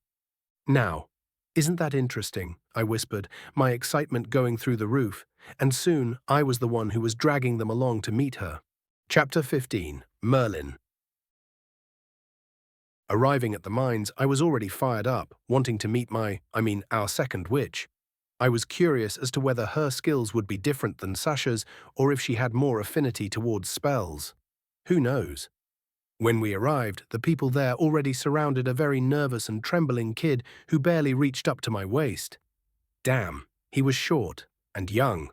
"Now, isn't that interesting?" I whispered, my excitement going through the roof, and soon I was the one who was dragging them along to meet her. Chapter 15. Merlin. Arriving at the mines, I was already fired up, wanting to meet our second witch. I was curious as to whether her skills would be different than Sasha's or if she had more affinity towards spells. Who knows? When we arrived, the people there already surrounded a very nervous and trembling kid who barely reached up to my waist. Damn, he was short and young.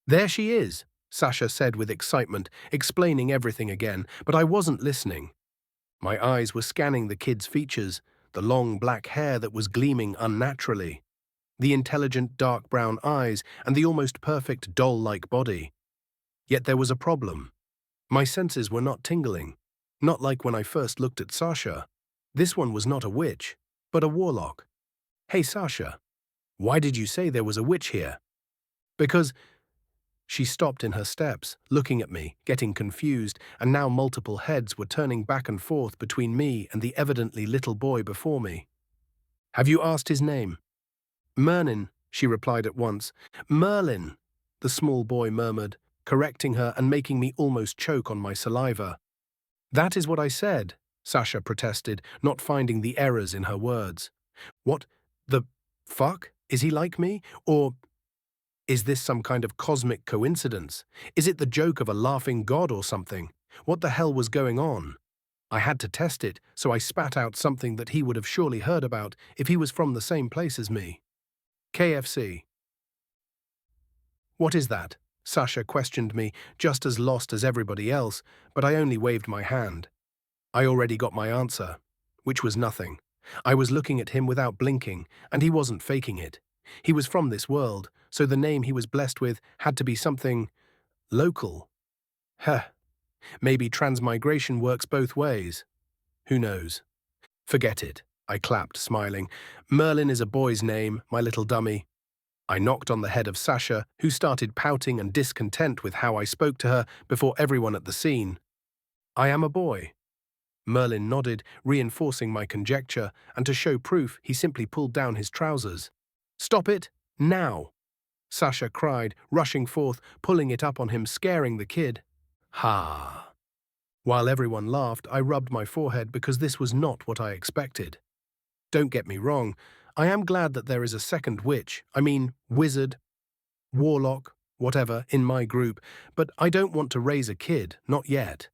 There she is, Sasha said with excitement, explaining everything again, but I wasn't listening. My eyes were scanning the kid's features, the long black hair that was gleaming unnaturally, the intelligent dark brown eyes, and the almost perfect doll-like body. Yet there was a problem. My senses were not tingling, not like when I first looked at Sasha. This one was not a witch, but a warlock. Hey Sasha, why did you say there was a witch here? Because... She stopped in her steps, looking at me, getting confused, and now multiple heads were turning back and forth between me and the evidently little boy before me. Have you asked his name? Merlin, she replied at once. Merlin, the small boy murmured, correcting her and making me almost choke on my saliva. That is what I said, Sasha protested, not finding the errors in her words. What the fuck? Is he like me? Or... is this some kind of cosmic coincidence? Is it the joke of a laughing god or something? What the hell was going on? I had to test it, so I spat out something that he would have surely heard about if he was from the same place as me. KFC. What is that? Sasha questioned me, just as lost as everybody else, but I only waved my hand. I already got my answer, which was nothing. I was looking at him without blinking, and he wasn't faking it. He was from this world, so the name he was blessed with had to be something local. Heh. Maybe transmigration works both ways. Who knows? Forget it, I clapped, smiling. Merlin is a boy's name, my little dummy. I knocked on the head of Sasha, who started pouting and discontent with how I spoke to her before everyone at the scene. I am a boy. Merlin nodded, reinforcing my conjecture, and to show proof, he simply pulled down his trousers. Stop it, now! Sasha cried, rushing forth, pulling it up on him, scaring the kid. Ha! While everyone laughed, I rubbed my forehead because this was not what I expected. Don't get me wrong, I am glad that there is a second witch, wizard, warlock, whatever, in my group, but I don't want to raise a kid, not yet.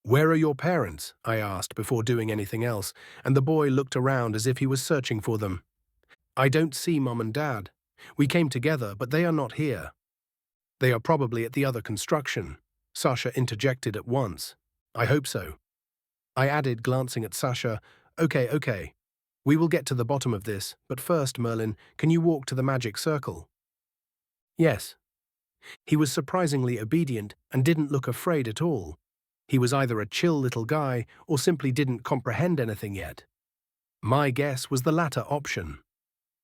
Where are your parents? I asked before doing anything else, and the boy looked around as if he was searching for them. I don't see Mom and Dad. We came together, but they are not here. They are probably at the other construction, Sasha interjected at once. I hope so. I added, glancing at Sasha, Okay. We will get to the bottom of this, but first, Merlin, can you walk to the magic circle? Yes. He was surprisingly obedient and didn't look afraid at all. He was either a chill little guy or simply didn't comprehend anything yet. My guess was the latter option.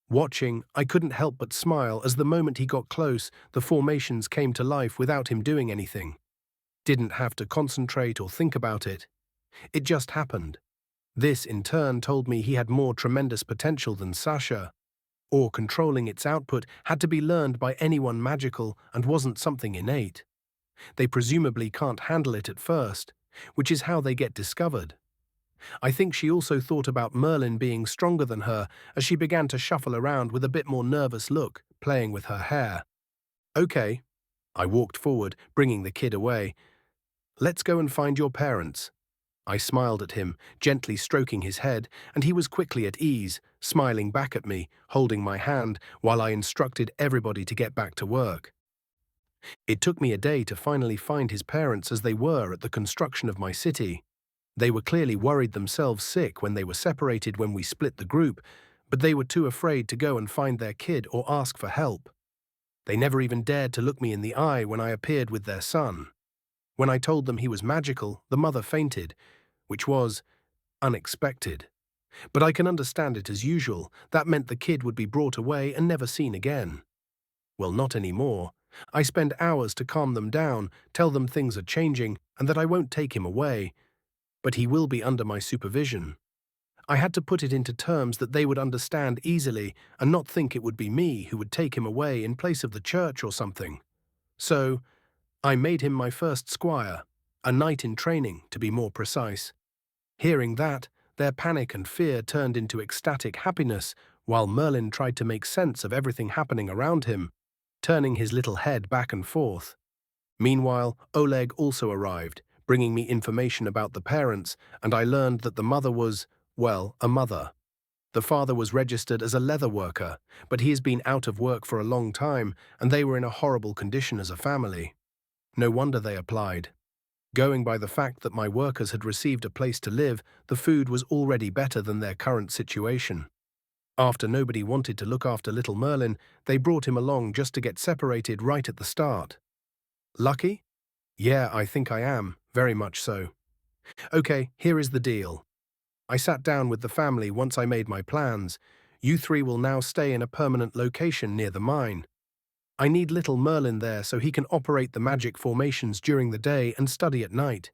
Watching, I couldn't help but smile as the moment he got close, the formations came to life without him doing anything. Didn't have to concentrate or think about it. It just happened. This, in turn, told me he had more tremendous potential than Sasha, or controlling its output had to be learned by anyone magical and wasn't something innate. They presumably can't handle it at first, which is how they get discovered. I think she also thought about Merlin being stronger than her as she began to shuffle around with a bit more nervous look, playing with her hair. Okay. I walked forward, bringing the kid away. Let's go and find your parents. I smiled at him, gently stroking his head, and he was quickly at ease, smiling back at me, holding my hand, while I instructed everybody to get back to work. It took me a day to finally find his parents as they were at the construction of my city. They were clearly worried themselves sick when they were separated when we split the group, but they were too afraid to go and find their kid or ask for help. They never even dared to look me in the eye when I appeared with their son. When I told them he was magical, the mother fainted, which was unexpected. But I can understand it as usual. That meant the kid would be brought away and never seen again. Well, not anymore. I spend hours to calm them down, tell them things are changing and that I won't take him away. But he will be under my supervision. I had to put it into terms that they would understand easily and not think it would be me who would take him away in place of the church or something. So, I made him my first squire, a knight in training, to be more precise. Hearing that, their panic and fear turned into ecstatic happiness, while Merlin tried to make sense of everything happening around him, turning his little head back and forth. Meanwhile, Oleg also arrived, bringing me information about the parents, and I learned that the mother was, well, a mother. The father was registered as a leather worker, but he has been out of work for a long time, and they were in a horrible condition as a family. No wonder they applied. Going by the fact that my workers had received a place to live, the food was already better than their current situation. After nobody wanted to look after little Merlin, they brought him along just to get separated right at the start. Lucky? Yeah, I think I am, very much so. Okay, here is the deal. I sat down with the family once I made my plans. You three will now stay in a permanent location near the mine. I need little Merlin there so he can operate the magic formations during the day and study at night.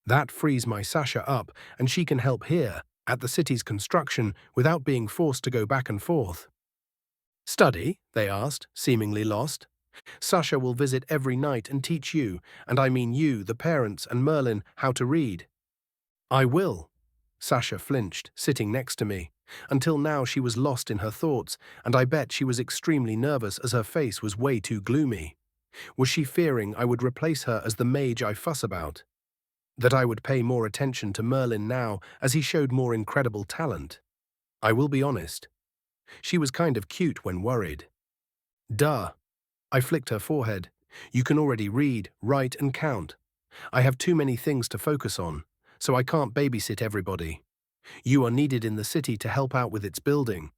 That frees my Sasha up, and she can help here, at the city's construction, without being forced to go back and forth. Study? They asked, seemingly lost. Sasha will visit every night and teach you, and I mean you, the parents, and Merlin, how to read. I will. Sasha flinched, sitting next to me. Until now she was lost in her thoughts, and I bet she was extremely nervous as her face was way too gloomy. Was she fearing I would replace her as the mage I fuss about? That I would pay more attention to Merlin now as he showed more incredible talent? I will be honest. She was kind of cute when worried. Duh. I flicked her forehead. You can already read, write, and count. I have too many things to focus on, so I can't babysit everybody. You are needed in the city to help out with its building,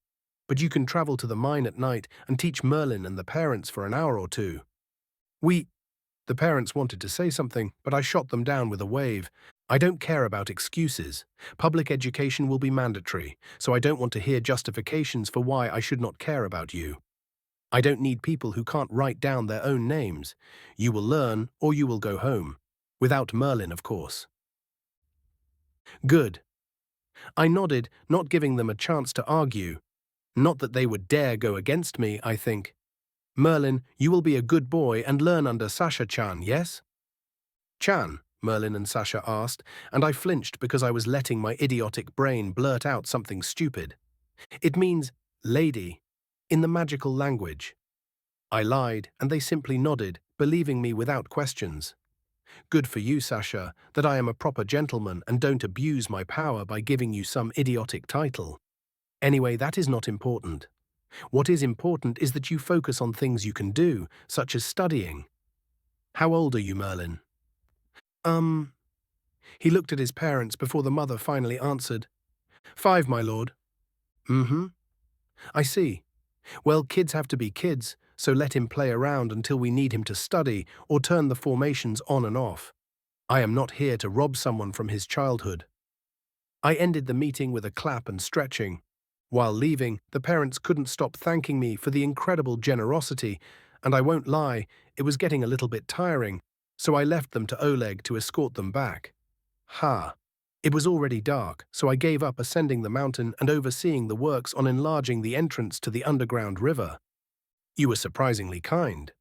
but you can travel to the mine at night and teach Merlin and the parents for an hour or two. The parents wanted to say something, but I shot them down with a wave. I don't care about excuses. Public education will be mandatory, so I don't want to hear justifications for why I should not care about you. I don't need people who can't write down their own names. You will learn, or you will go home. Without Merlin, of course. Good. I nodded, not giving them a chance to argue. Not that they would dare go against me, I think. Merlin, you will be a good boy and learn under Sasha-chan, yes? Chan, Merlin and Sasha asked, and I flinched because I was letting my idiotic brain blurt out something stupid. It means lady, in the magical language. I lied, and they simply nodded, believing me without questions. Good for you, Sasha, that I am a proper gentleman and don't abuse my power by giving you some idiotic title. Anyway, that is not important. What is important is that you focus on things you can do, such as studying. How old are you, Merlin? He looked at his parents before the mother finally answered. 5, my lord. Mm-hmm. I see. Well, kids have to be kids, so let him play around until we need him to study or turn the formations on and off. I am not here to rob someone from his childhood. I ended the meeting with a clap and stretching. While leaving, the parents couldn't stop thanking me for the incredible generosity, and I won't lie, it was getting a little bit tiring, so I left them to Oleg to escort them back. It was already dark, so I gave up ascending the mountain and overseeing the works on enlarging the entrance to the underground river. You were surprisingly kind.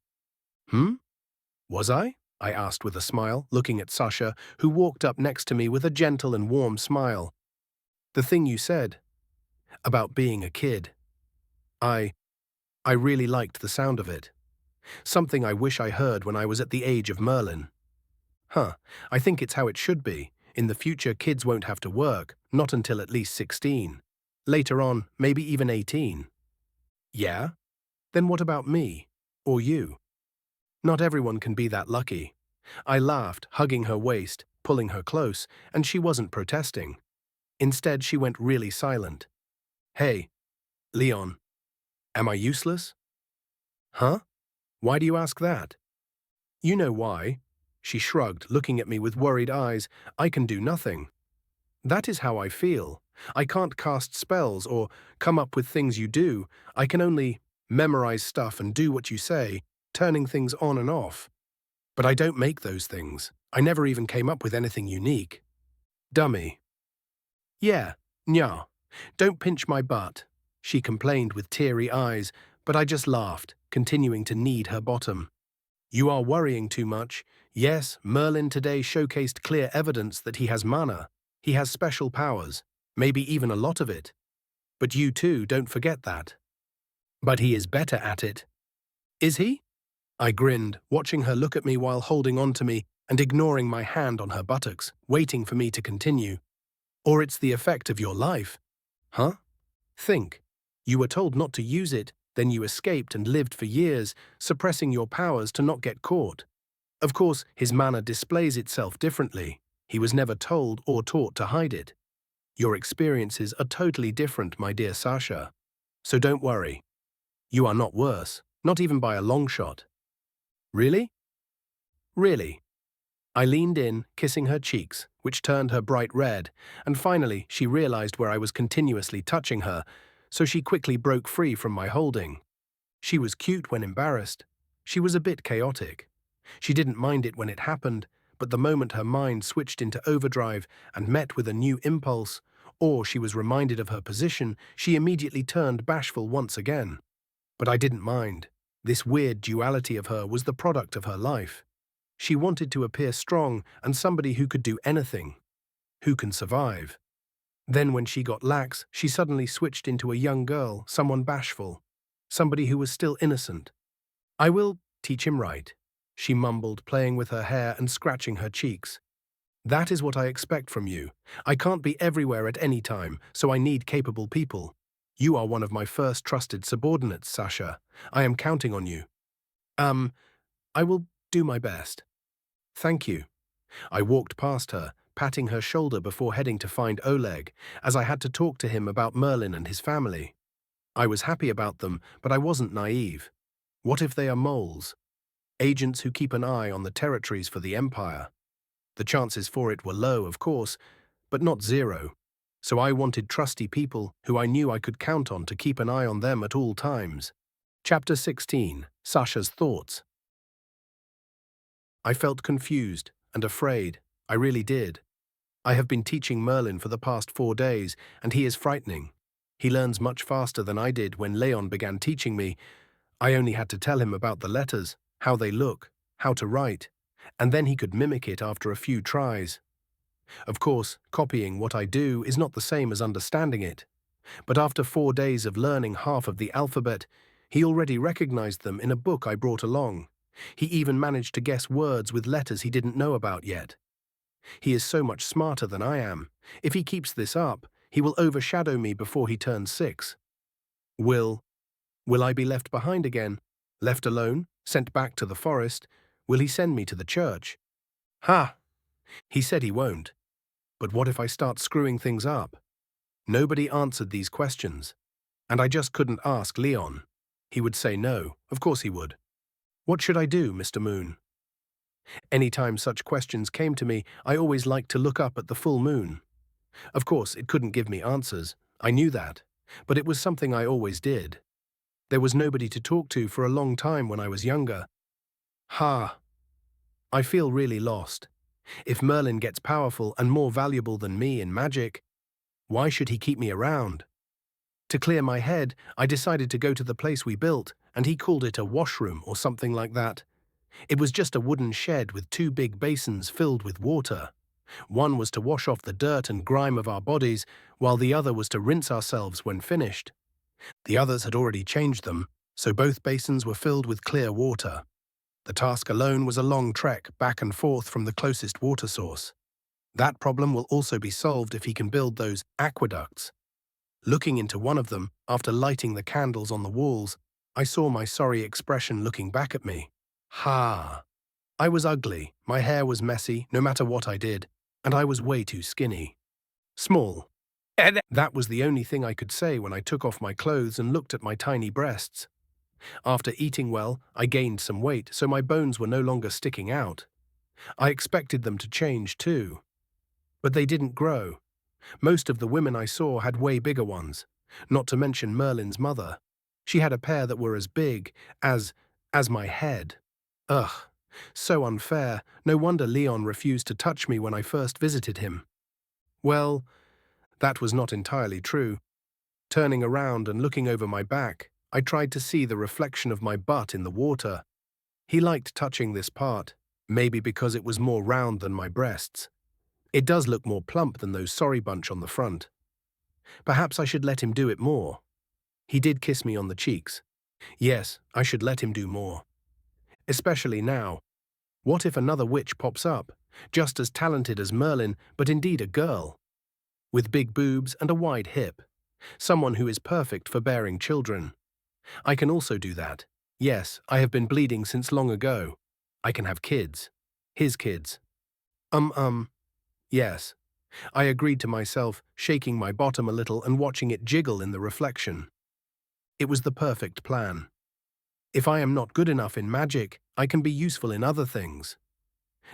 Was I? I asked with a smile, looking at Sasha, who walked up next to me with a gentle and warm smile. The thing you said about being a kid. I really liked the sound of it. Something I wish I heard when I was at the age of Merlin. I think it's how it should be. In the future, kids won't have to work, not until at least 16. Later on, maybe even 18. Yeah? Then what about me? Or you? Not everyone can be that lucky. I laughed, hugging her waist, pulling her close, and she wasn't protesting. Instead, she went really silent. Hey, Leon, am I useless? Huh? Why do you ask that? You know why. She shrugged, looking at me with worried eyes. I can do nothing. That is how I feel. I can't cast spells or come up with things you do. I can only memorize stuff and do what you say, turning things on and off. But I don't make those things. I never even came up with anything unique. Dummy. Yeah, nya. Don't pinch my butt, she complained with teary eyes, but I just laughed, continuing to knead her bottom. You are worrying too much. Yes, Merlin today showcased clear evidence that he has mana. He has special powers. maybe even a lot of it. But you too, don't forget that. But he is better at it. Is he? I grinned, watching her look at me while holding on to me and ignoring my hand on her buttocks, waiting for me to continue. Or it's the effect of your life. Huh? Think. You were told not to use it, then you escaped and lived for years, suppressing your powers to not get caught. Of course, his manner displays itself differently. He was never told or taught to hide it. Your experiences are totally different, my dear Sasha. So don't worry. You are not worse, not even by a long shot. Really? Really? I leaned in, kissing her cheeks, which turned her bright red, and finally she realized where I was continuously touching her, so she quickly broke free from my holding. She was cute when embarrassed. She was a bit chaotic. She didn't mind it when it happened, but the moment her mind switched into overdrive and met with a new impulse, or she was reminded of her position, she immediately turned bashful once again. But I didn't mind. This weird duality of her was the product of her life. She wanted to appear strong and somebody who could do anything, who can survive. Then when she got lax, she suddenly switched into a young girl, someone bashful, somebody who was still innocent. I will teach him right, she mumbled, playing with her hair and scratching her cheeks. That is what I expect from you. I can't be everywhere at any time, so I need capable people. You are one of my first trusted subordinates, Sasha. I am counting on you. I will do my best. Thank you. I walked past her, patting her shoulder before heading to find Oleg, as I had to talk to him about Merlin and his family. I was happy about them, but I wasn't naive. What if they are moles? Agents who keep an eye on the territories for the Empire. The chances for it were low, of course, but not zero. So I wanted trusty people who I knew I could count on to keep an eye on them at all times. Chapter 16. Sasha's Thoughts. I felt confused and afraid. I really did. I have been teaching Merlin for the past 4 days, and he is frightening. He learns much faster than I did when Leon began teaching me. I only had to tell him about the letters, how they look, how to write, and then he could mimic it after a few tries. Of course, copying what I do is not the same as understanding it. But after 4 days of learning half of the alphabet, he already recognized them in a book I brought along. He even managed to guess words with letters he didn't know about yet. He is so much smarter than I am. If he keeps this up, he will overshadow me before he turns 6. Will I be left behind again? Left alone? Sent back to the forest? Will he send me to the church? Ha! He said he won't. But what if I start screwing things up? Nobody answered these questions. And I just couldn't ask Leon. He would say no. Of course he would. What should I do, Mr. Moon? Anytime such questions came to me, I always liked to look up at the full moon. Of course, it couldn't give me answers. I knew that. But it was something I always did. There was nobody to talk to for a long time when I was younger. Ha! I feel really lost. If Merlin gets powerful and more valuable than me in magic, why should he keep me around? To clear my head, I decided to go to the place we built, and he called it a washroom or something like that. It was just a wooden shed with 2 big basins filled with water. One was to wash off the dirt and grime of our bodies, while the other was to rinse ourselves when finished. The others had already changed them, so both basins were filled with clear water. The task alone was a long trek back and forth from the closest water source. That problem will also be solved if he can build those aqueducts. Looking into one of them, after lighting the candles on the walls, I saw my sorry expression looking back at me. Ha! I was ugly, my hair was messy, no matter what I did, and I was way too skinny. Small. That was the only thing I could say when I took off my clothes and looked at my tiny breasts. After eating well, I gained some weight, so my bones were no longer sticking out. I expected them to change too. But they didn't grow. Most of the women I saw had way bigger ones, not to mention Merlin's mother. She had a pair that were as big as my head. Ugh, so unfair. No wonder Leon refused to touch me when I first visited him. Well, that was not entirely true. Turning around and looking over my back, I tried to see the reflection of my butt in the water. He liked touching this part, maybe because it was more round than my breasts. It does look more plump than those sorry bunch on the front. Perhaps I should let him do it more. He did kiss me on the cheeks. Yes, I should let him do more. Especially now. What if another witch pops up, just as talented as Merlin, but indeed a girl, with big boobs and a wide hip, someone who is perfect for bearing children? I can also do that. Yes, I have been bleeding since long ago. I can have kids. His kids. Yes. I agreed to myself, shaking my bottom a little and watching it jiggle in the reflection. It was the perfect plan. If I am not good enough in magic, I can be useful in other things.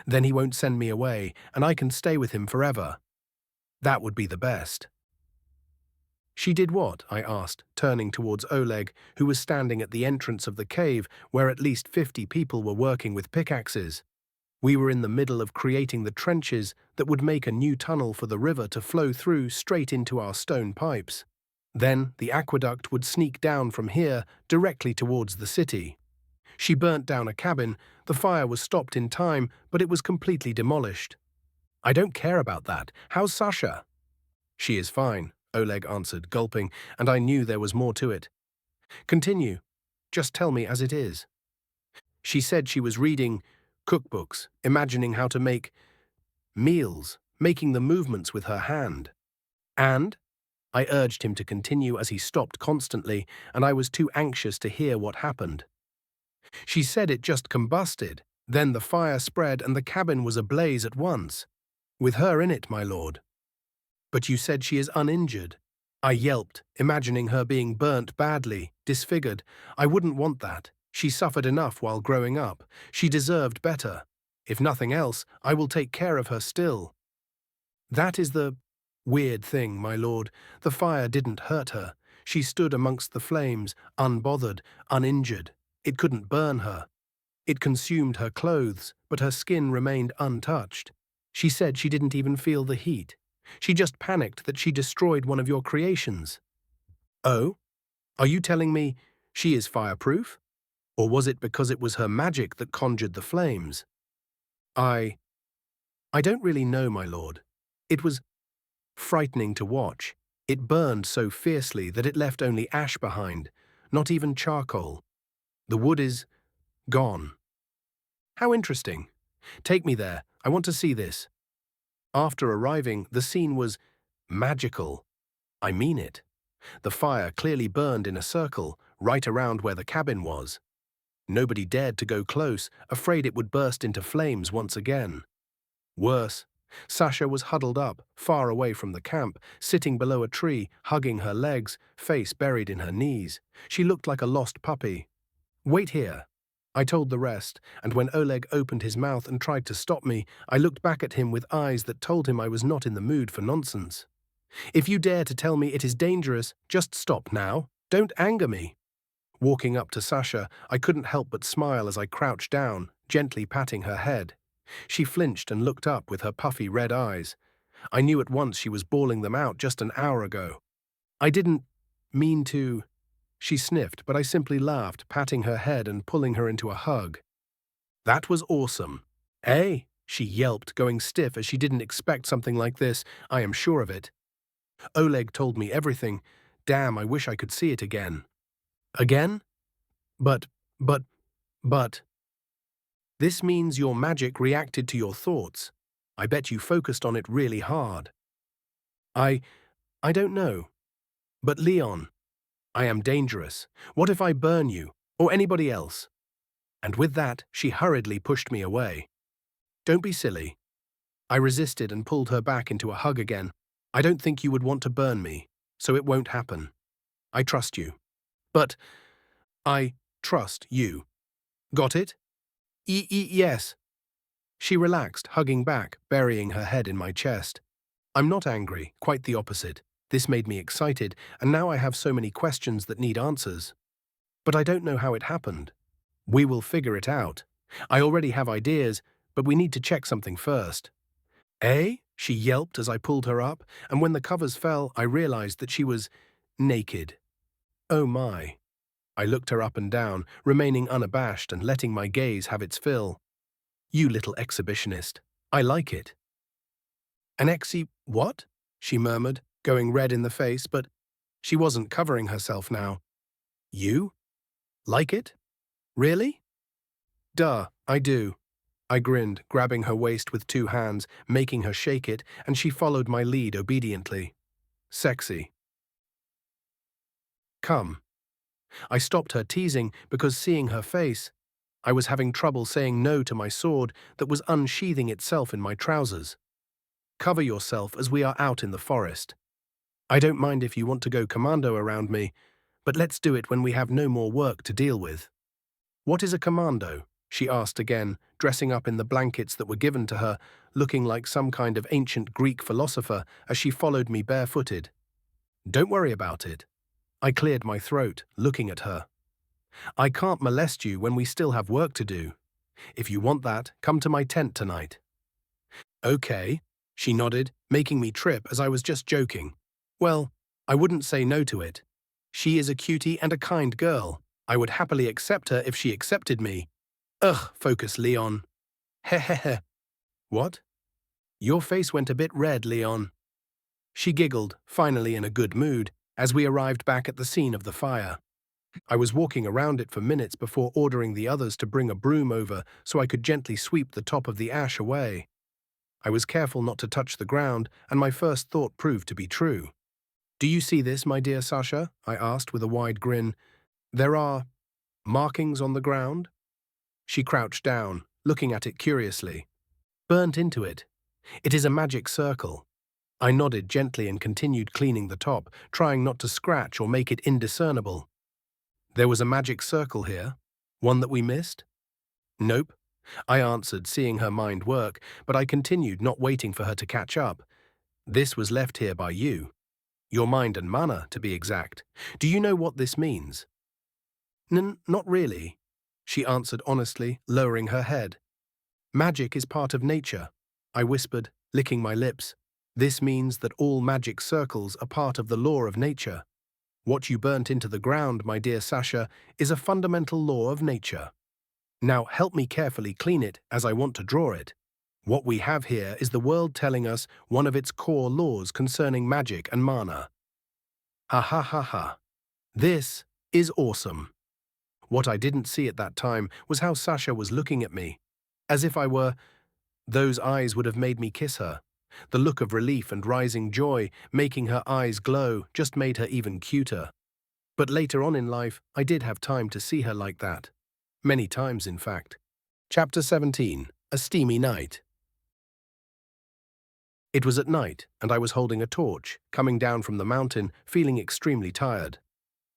Then he won't send me away, and I can stay with him forever. That would be the best. She did what? I asked, turning towards Oleg, who was standing at the entrance of the cave where at least 50 people were working with pickaxes. We were in the middle of creating the trenches that would make a new tunnel for the river to flow through straight into our stone pipes. Then the aqueduct would sneak down from here directly towards the city. She burnt down a cabin. The fire was stopped in time, but it was completely demolished. I don't care about that. How's Sasha? She is fine, Oleg answered, gulping, and I knew there was more to it. Continue. Just tell me as it is. She said she was reading cookbooks, imagining how to make meals, making the movements with her hand. And? I urged him to continue as he stopped constantly, and I was too anxious to hear what happened. She said it just combusted. Then the fire spread and the cabin was ablaze at once. With her in it, my lord. But you said she is uninjured. I yelped, imagining her being burnt badly, disfigured. I wouldn't want that. She suffered enough while growing up. She deserved better. If nothing else, I will take care of her still. That is the weird thing, my lord. The fire didn't hurt her. She stood amongst the flames, unbothered, uninjured. It couldn't burn her. It consumed her clothes, but her skin remained untouched. She said she didn't even feel the heat. She just panicked that she destroyed one of your creations. Oh? Are you telling me she is fireproof? Or was it because it was her magic that conjured the flames? I don't really know, my lord. It was frightening to watch. It burned so fiercely that it left only ash behind, not even charcoal. The wood is gone. How interesting. Take me there. I want to see this. After arriving, the scene was magical. I mean it. The fire clearly burned in a circle, right around where the cabin was. Nobody dared to go close, afraid it would burst into flames once again. Worse, Sasha was huddled up, far away from the camp, sitting below a tree, hugging her legs, face buried in her knees. She looked like a lost puppy. Wait here. I told the rest, and when Oleg opened his mouth and tried to stop me, I looked back at him with eyes that told him I was not in the mood for nonsense. If you dare to tell me it is dangerous, just stop now. Don't anger me. Walking up to Sasha, I couldn't help but smile as I crouched down, gently patting her head. She flinched and looked up with her puffy red eyes. I knew at once she was bawling them out just an hour ago. I didn't mean to. She sniffed, but I simply laughed, patting her head and pulling her into a hug. That was awesome. Eh? She yelped, going stiff as she didn't expect something like this. I am sure of it. Oleg told me everything. Damn, I wish I could see it again. Again? But. This means your magic reacted to your thoughts. I bet you focused on it really hard. I don't know. But Leon, I am dangerous. What if I burn you, or anybody else? And with that, she hurriedly pushed me away. Don't be silly. I resisted and pulled her back into a hug again. I don't think you would want to burn me, so it won't happen. I trust you. But I trust you. Got it? Yes. She relaxed, hugging back, burying her head in my chest. I'm not angry, quite the opposite. This made me excited, and now I have so many questions that need answers. But I don't know how it happened. We will figure it out. I already have ideas, but we need to check something first. Eh? She yelped as I pulled her up, and when the covers fell, I realized that she was naked. Oh my. I looked her up and down, remaining unabashed and letting my gaze have its fill. You little exhibitionist. I like it. An what? She murmured. going red in the face, but she wasn't covering herself now. You? Like it? Really? Duh, I do. I grinned, grabbing her waist with 2 hands, making her shake it, and she followed my lead obediently. Sexy. Come. I stopped her teasing because seeing her face, I was having trouble saying no to my sword that was unsheathing itself in my trousers. Cover yourself as we are out in the forest. I don't mind if you want to go commando around me, but let's do it when we have no more work to deal with. What is a commando? She asked again, dressing up in the blankets that were given to her, looking like some kind of ancient Greek philosopher as she followed me barefooted. Don't worry about it. I cleared my throat, looking at her. I can't molest you when we still have work to do. If you want that, come to my tent tonight. Okay, she nodded, making me trip as I was just joking. Well, I wouldn't say no to it. She is a cutie and a kind girl. I would happily accept her if she accepted me. Ugh, focus, Leon. Hehehe. What? Your face went a bit red, Leon. She giggled, finally in a good mood, as we arrived back at the scene of the fire. I was walking around it for minutes before ordering the others to bring a broom over so I could gently sweep the top of the ash away. I was careful not to touch the ground, and my first thought proved to be true. Do you see this, my dear Sasha? I asked with a wide grin. There are markings on the ground? She crouched down, looking at it curiously. Burnt into it. It is a magic circle. I nodded gently and continued cleaning the top, trying not to scratch or make it indiscernible. There was a magic circle here? One that we missed? Nope, I answered, seeing her mind work, but I continued, not waiting for her to catch up. This was left here by you. Your mind and mana, to be exact. Do you know what this means? Not really, she answered honestly, lowering her head. Magic is part of nature, I whispered, licking my lips. This means that all magic circles are part of the law of nature. What you burnt into the ground, my dear Sasha, is a fundamental law of nature. Now help me carefully clean it as I want to draw it. What we have here is the world telling us one of its core laws concerning magic and mana. Ha ha ha ha. This is awesome. What I didn't see at that time was how Sasha was looking at me. As if I were... Those eyes would have made me kiss her. The look of relief and rising joy, making her eyes glow, just made her even cuter. But later on in life, I did have time to see her like that. Many times, in fact. Chapter 17. A Steamy Night. It was at night, and I was holding a torch, coming down from the mountain, feeling extremely tired.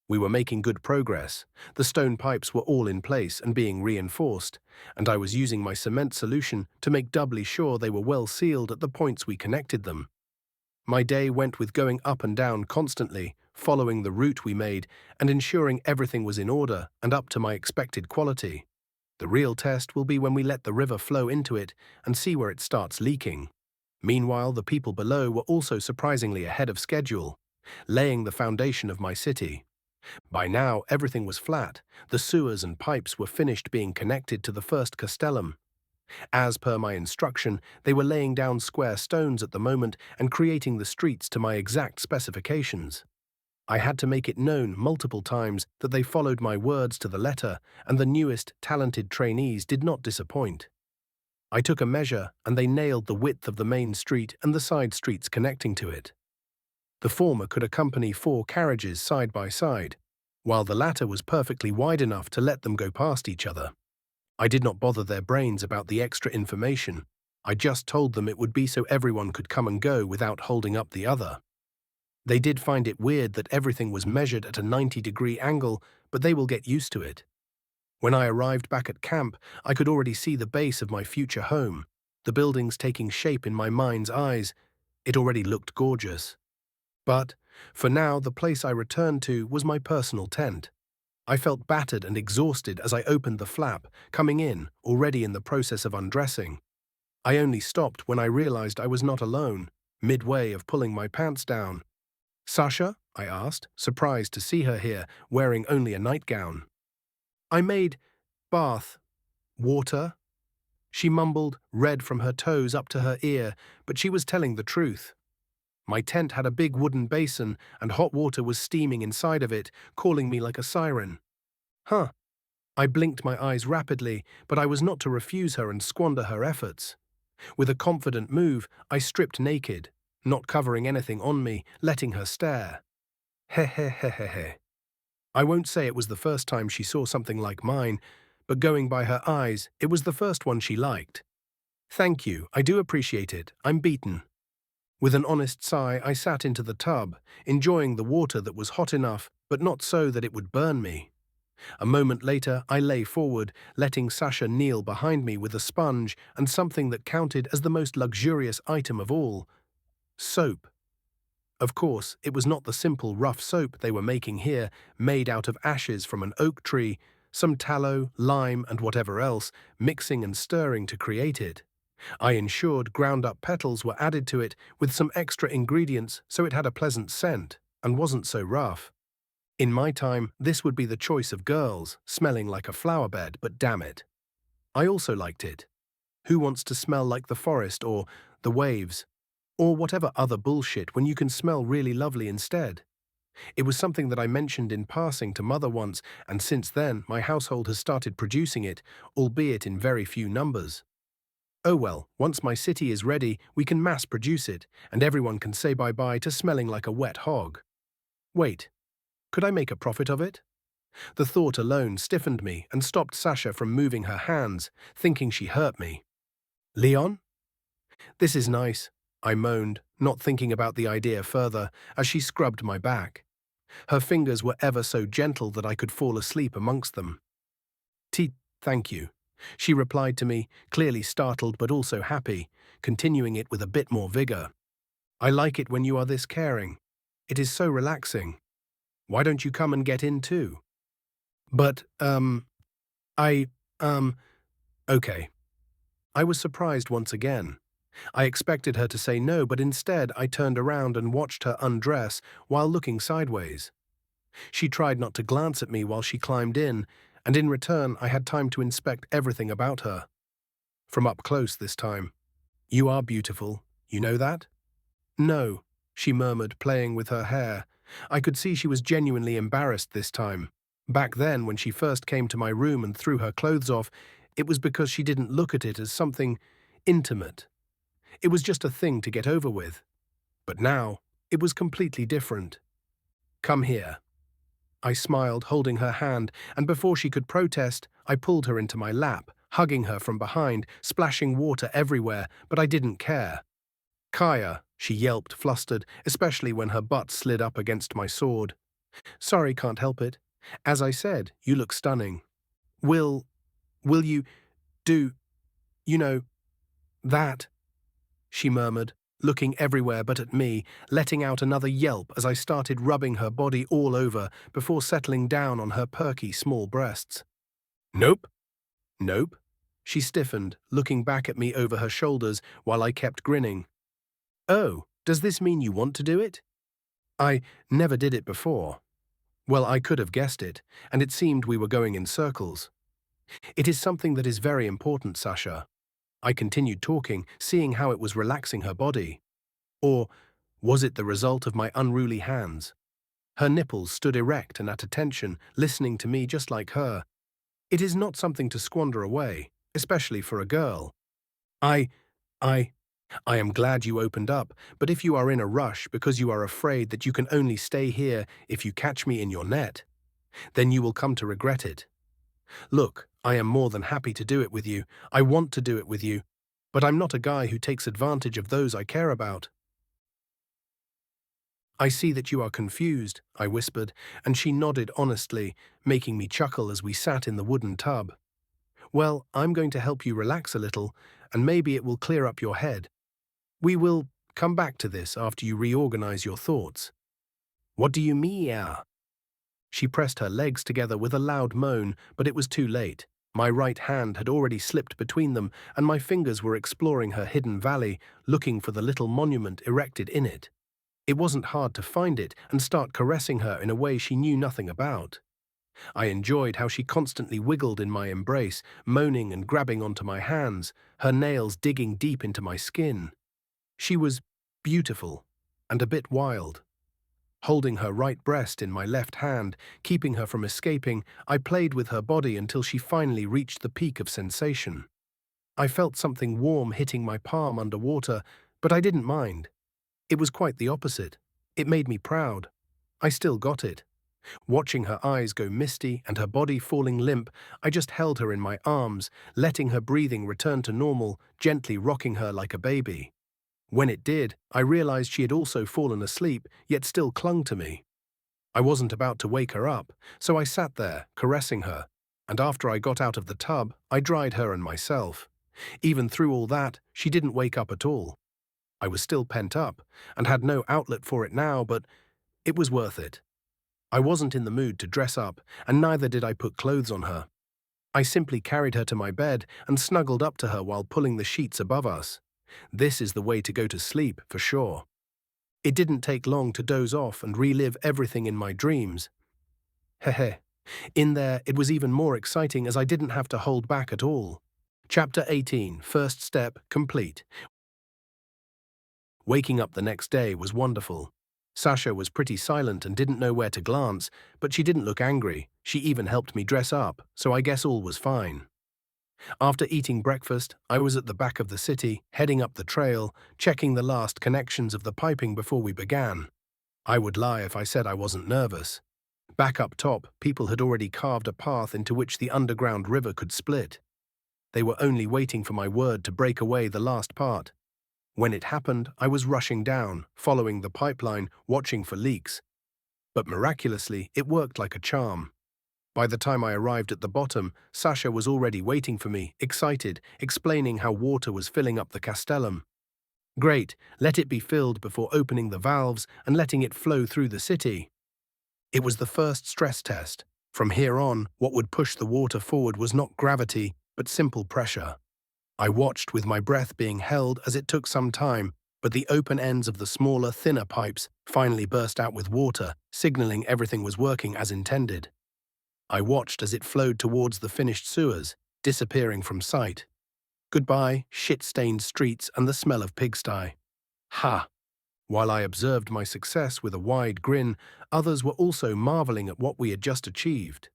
We were making good progress. The stone pipes were all in place and being reinforced, and I was using my cement solution to make doubly sure they were well sealed at the points we connected them. My day went with going up and down constantly, following the route we made, and ensuring everything was in order and up to my expected quality. The real test will be when we let the river flow into it and see where it starts leaking. Meanwhile, the people below were also surprisingly ahead of schedule, laying the foundation of my city. By now, everything was flat. The sewers and pipes were finished being connected to the first castellum. As per my instruction, they were laying down square stones at the moment and creating the streets to my exact specifications. I had to make it known multiple times that they followed my words to the letter, and the newest, talented trainees did not disappoint. I took a measure, and they nailed the width of the main street and the side streets connecting to it. The former could accompany 4 carriages side by side, while the latter was perfectly wide enough to let them go past each other. I did not bother their brains about the extra information. I just told them it would be so everyone could come and go without holding up the other. They did find it weird that everything was measured at a 90-degree angle, but they will get used to it. When I arrived back at camp, I could already see the base of my future home, the buildings taking shape in my mind's eyes. It already looked gorgeous. But, for now, the place I returned to was my personal tent. I felt battered and exhausted as I opened the flap, coming in, already in the process of undressing. I only stopped when I realized I was not alone, midway of pulling my pants down. Sasha? I asked, surprised to see her here, wearing only a nightgown. I made bath. Water? She mumbled, red from her toes up to her ear, but she was telling the truth. My tent had a big wooden basin, and hot water was steaming inside of it, calling me like a siren. Huh. I blinked my eyes rapidly, but I was not to refuse her and squander her efforts. With a confident move, I stripped naked, not covering anything on me, letting her stare. Heh heh heh heh heh. I won't say it was the first time she saw something like mine, but going by her eyes, it was the first one she liked. Thank you, I do appreciate it. I'm beaten. With an honest sigh, I sat into the tub, enjoying the water that was hot enough, but not so that it would burn me. A moment later, I lay forward, letting Sasha kneel behind me with a sponge and something that counted as the most luxurious item of all: soap. Of course, it was not the simple rough soap they were making here, made out of ashes from an oak tree, some tallow, lime, and whatever else, mixing and stirring to create it. I ensured ground-up petals were added to it with some extra ingredients so it had a pleasant scent and wasn't so rough. In my time, this would be the choice of girls, smelling like a flower bed, but damn it. I also liked it. Who wants to smell like the forest or the waves, or whatever other bullshit when you can smell really lovely instead? It was something that I mentioned in passing to Mother once, and since then my household has started producing it, albeit in very few numbers. Oh well, once my city is ready, we can mass produce it, and everyone can say bye-bye to smelling like a wet hog. Wait, could I make a profit of it? The thought alone stiffened me and stopped Sasha from moving her hands, thinking she hurt me. Leon? This is nice, I moaned, not thinking about the idea further, as she scrubbed my back. Her fingers were ever so gentle that I could fall asleep amongst them. Thank you, she replied to me, clearly startled but also happy, continuing it with a bit more vigor. I like it when you are this caring. It is so relaxing. Why don't you come and get in too? But, I, okay. I was surprised once again. I expected her to say no, but instead I turned around and watched her undress while looking sideways. She tried not to glance at me while she climbed in, and in return I had time to inspect everything about her. From up close this time. You are beautiful, you know that? No, she murmured, playing with her hair. I could see she was genuinely embarrassed this time. Back then, when she first came to my room and threw her clothes off, it was because she didn't look at it as something intimate. It was just a thing to get over with. But now, it was completely different. Come here. I smiled, holding her hand, and before she could protest, I pulled her into my lap, hugging her from behind, splashing water everywhere, but I didn't care. Kaya, she yelped, flustered, especially when her butt slid up against my sword. Sorry, can't help it. As I said, you look stunning. Will you do, you know, that? She murmured, looking everywhere but at me, letting out another yelp as I started rubbing her body all over before settling down on her perky small breasts. Nope. Nope. She stiffened, looking back at me over her shoulders while I kept grinning. Oh, does this mean you want to do it? I never did it before. Well, I could have guessed it, and it seemed we were going in circles. It is something that is very important, Sasha. I continued talking, seeing how it was relaxing her body. Or was it the result of my unruly hands? Her nipples stood erect and at attention, listening to me just like her. It is not something to squander away, especially for a girl. I am glad you opened up, but if you are in a rush because you are afraid that you can only stay here if you catch me in your net, then you will come to regret it. Look, I am more than happy to do it with you. I want to do it with you. But I'm not a guy who takes advantage of those I care about. I see that you are confused, I whispered, and she nodded honestly, making me chuckle as we sat in the wooden tub. Well, I'm going to help you relax a little, and maybe it will clear up your head. We will come back to this after you reorganize your thoughts. What do you mean? She pressed her legs together with a loud moan, but it was too late. My right hand had already slipped between them, and my fingers were exploring her hidden valley, looking for the little monument erected in it. It wasn't hard to find it and start caressing her in a way she knew nothing about. I enjoyed how she constantly wiggled in my embrace, moaning and grabbing onto my hands, her nails digging deep into my skin. She was beautiful, and a bit wild. Holding her right breast in my left hand, keeping her from escaping, I played with her body until she finally reached the peak of sensation. I felt something warm hitting my palm underwater, but I didn't mind. It was quite the opposite. It made me proud. I still got it. Watching her eyes go misty and her body falling limp, I just held her in my arms, letting her breathing return to normal, gently rocking her like a baby. When it did, I realized she had also fallen asleep, yet still clung to me. I wasn't about to wake her up, so I sat there, caressing her, and after I got out of the tub, I dried her and myself. Even through all that, she didn't wake up at all. I was still pent up, and had no outlet for it now, but it was worth it. I wasn't in the mood to dress up, and neither did I put clothes on her. I simply carried her to my bed and snuggled up to her while pulling the sheets above us. This is the way to go to sleep, for sure. It didn't take long to doze off and relive everything in my dreams. Hehe. In there, it was even more exciting as I didn't have to hold back at all. Chapter 18, First Step, complete. Waking up the next day was wonderful. Sasha was pretty silent and didn't know where to glance, but she didn't look angry. She even helped me dress up, so I guess all was fine. After eating breakfast, I was at the back of the city, heading up the trail, checking the last connections of the piping before we began. I would lie if I said I wasn't nervous. Back up top, people had already carved a path into which the underground river could split. They were only waiting for my word to break away the last part. When it happened, I was rushing down, following the pipeline, watching for leaks. But miraculously, it worked like a charm. By the time I arrived at the bottom, Sasha was already waiting for me, excited, explaining how water was filling up the castellum. Great, let it be filled before opening the valves and letting it flow through the city. It was the first stress test. From here on, what would push the water forward was not gravity, but simple pressure. I watched with my breath being held as it took some time, but the open ends of the smaller, thinner pipes finally burst out with water, signaling everything was working as intended. I watched as it flowed towards the finished sewers, disappearing from sight. Goodbye, shit-stained streets and the smell of pigsty. Ha! While I observed my success with a wide grin, others were also marveling at what we had just achieved.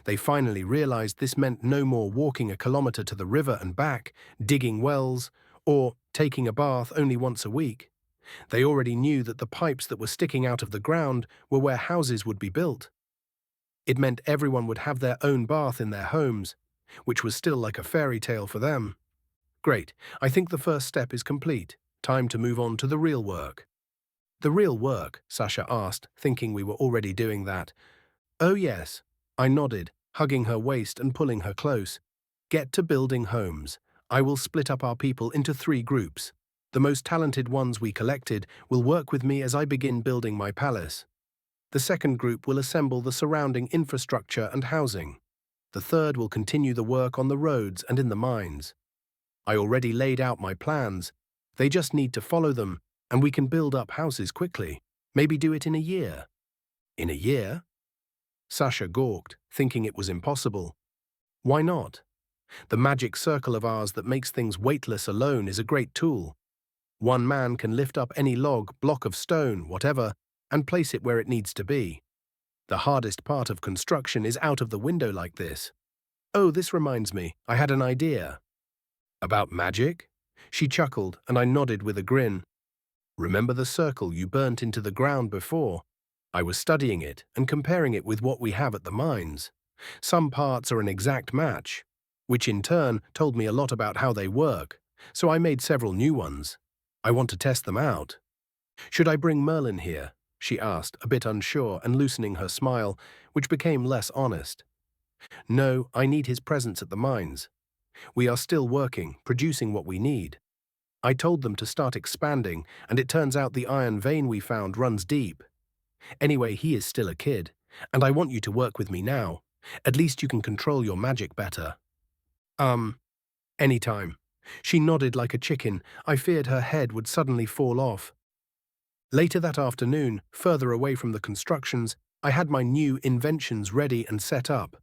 They finally realized this meant no more walking a kilometer to the river and back, digging wells, or taking a bath only once a week. They already knew that the pipes that were sticking out of the ground were where houses would be built. It meant everyone would have their own bath in their homes, which was still like a fairy tale for them. Great, I think the first step is complete. Time to move on to the real work. The real work? Sasha asked, thinking we were already doing that. Oh yes, I nodded, hugging her waist and pulling her close. Get to building homes. I will split up our people into 3 groups. The most talented ones we collected will work with me as I begin building my palace. The second group will assemble the surrounding infrastructure and housing. The third will continue the work on the roads and in the mines. I already laid out my plans. They just need to follow them, and we can build up houses quickly. Maybe do it in a year. In a year? Sasha gawked, thinking it was impossible. Why not? The magic circle of ours that makes things weightless alone is a great tool. One man can lift up any log, block of stone, whatever, and place it where it needs to be. The hardest part of construction is out of the window like this. Oh, this reminds me, I had an idea. About magic? She chuckled, and I nodded with a grin. Remember the circle you burnt into the ground before? I was studying it and comparing it with what we have at the mines. Some parts are an exact match, which in turn told me a lot about how they work, so I made several new ones. I want to test them out. Should I bring Merlin here? She asked, a bit unsure and loosening her smile, which became less honest. No, I need his presence at the mines. We are still working, producing what we need. I told them to start expanding, and it turns out the iron vein we found runs deep. Anyway, he is still a kid, and I want you to work with me now. At least you can control your magic better. Anytime. She nodded like a chicken. I feared her head would suddenly fall off. Later that afternoon, further away from the constructions, I had my new inventions ready and set up.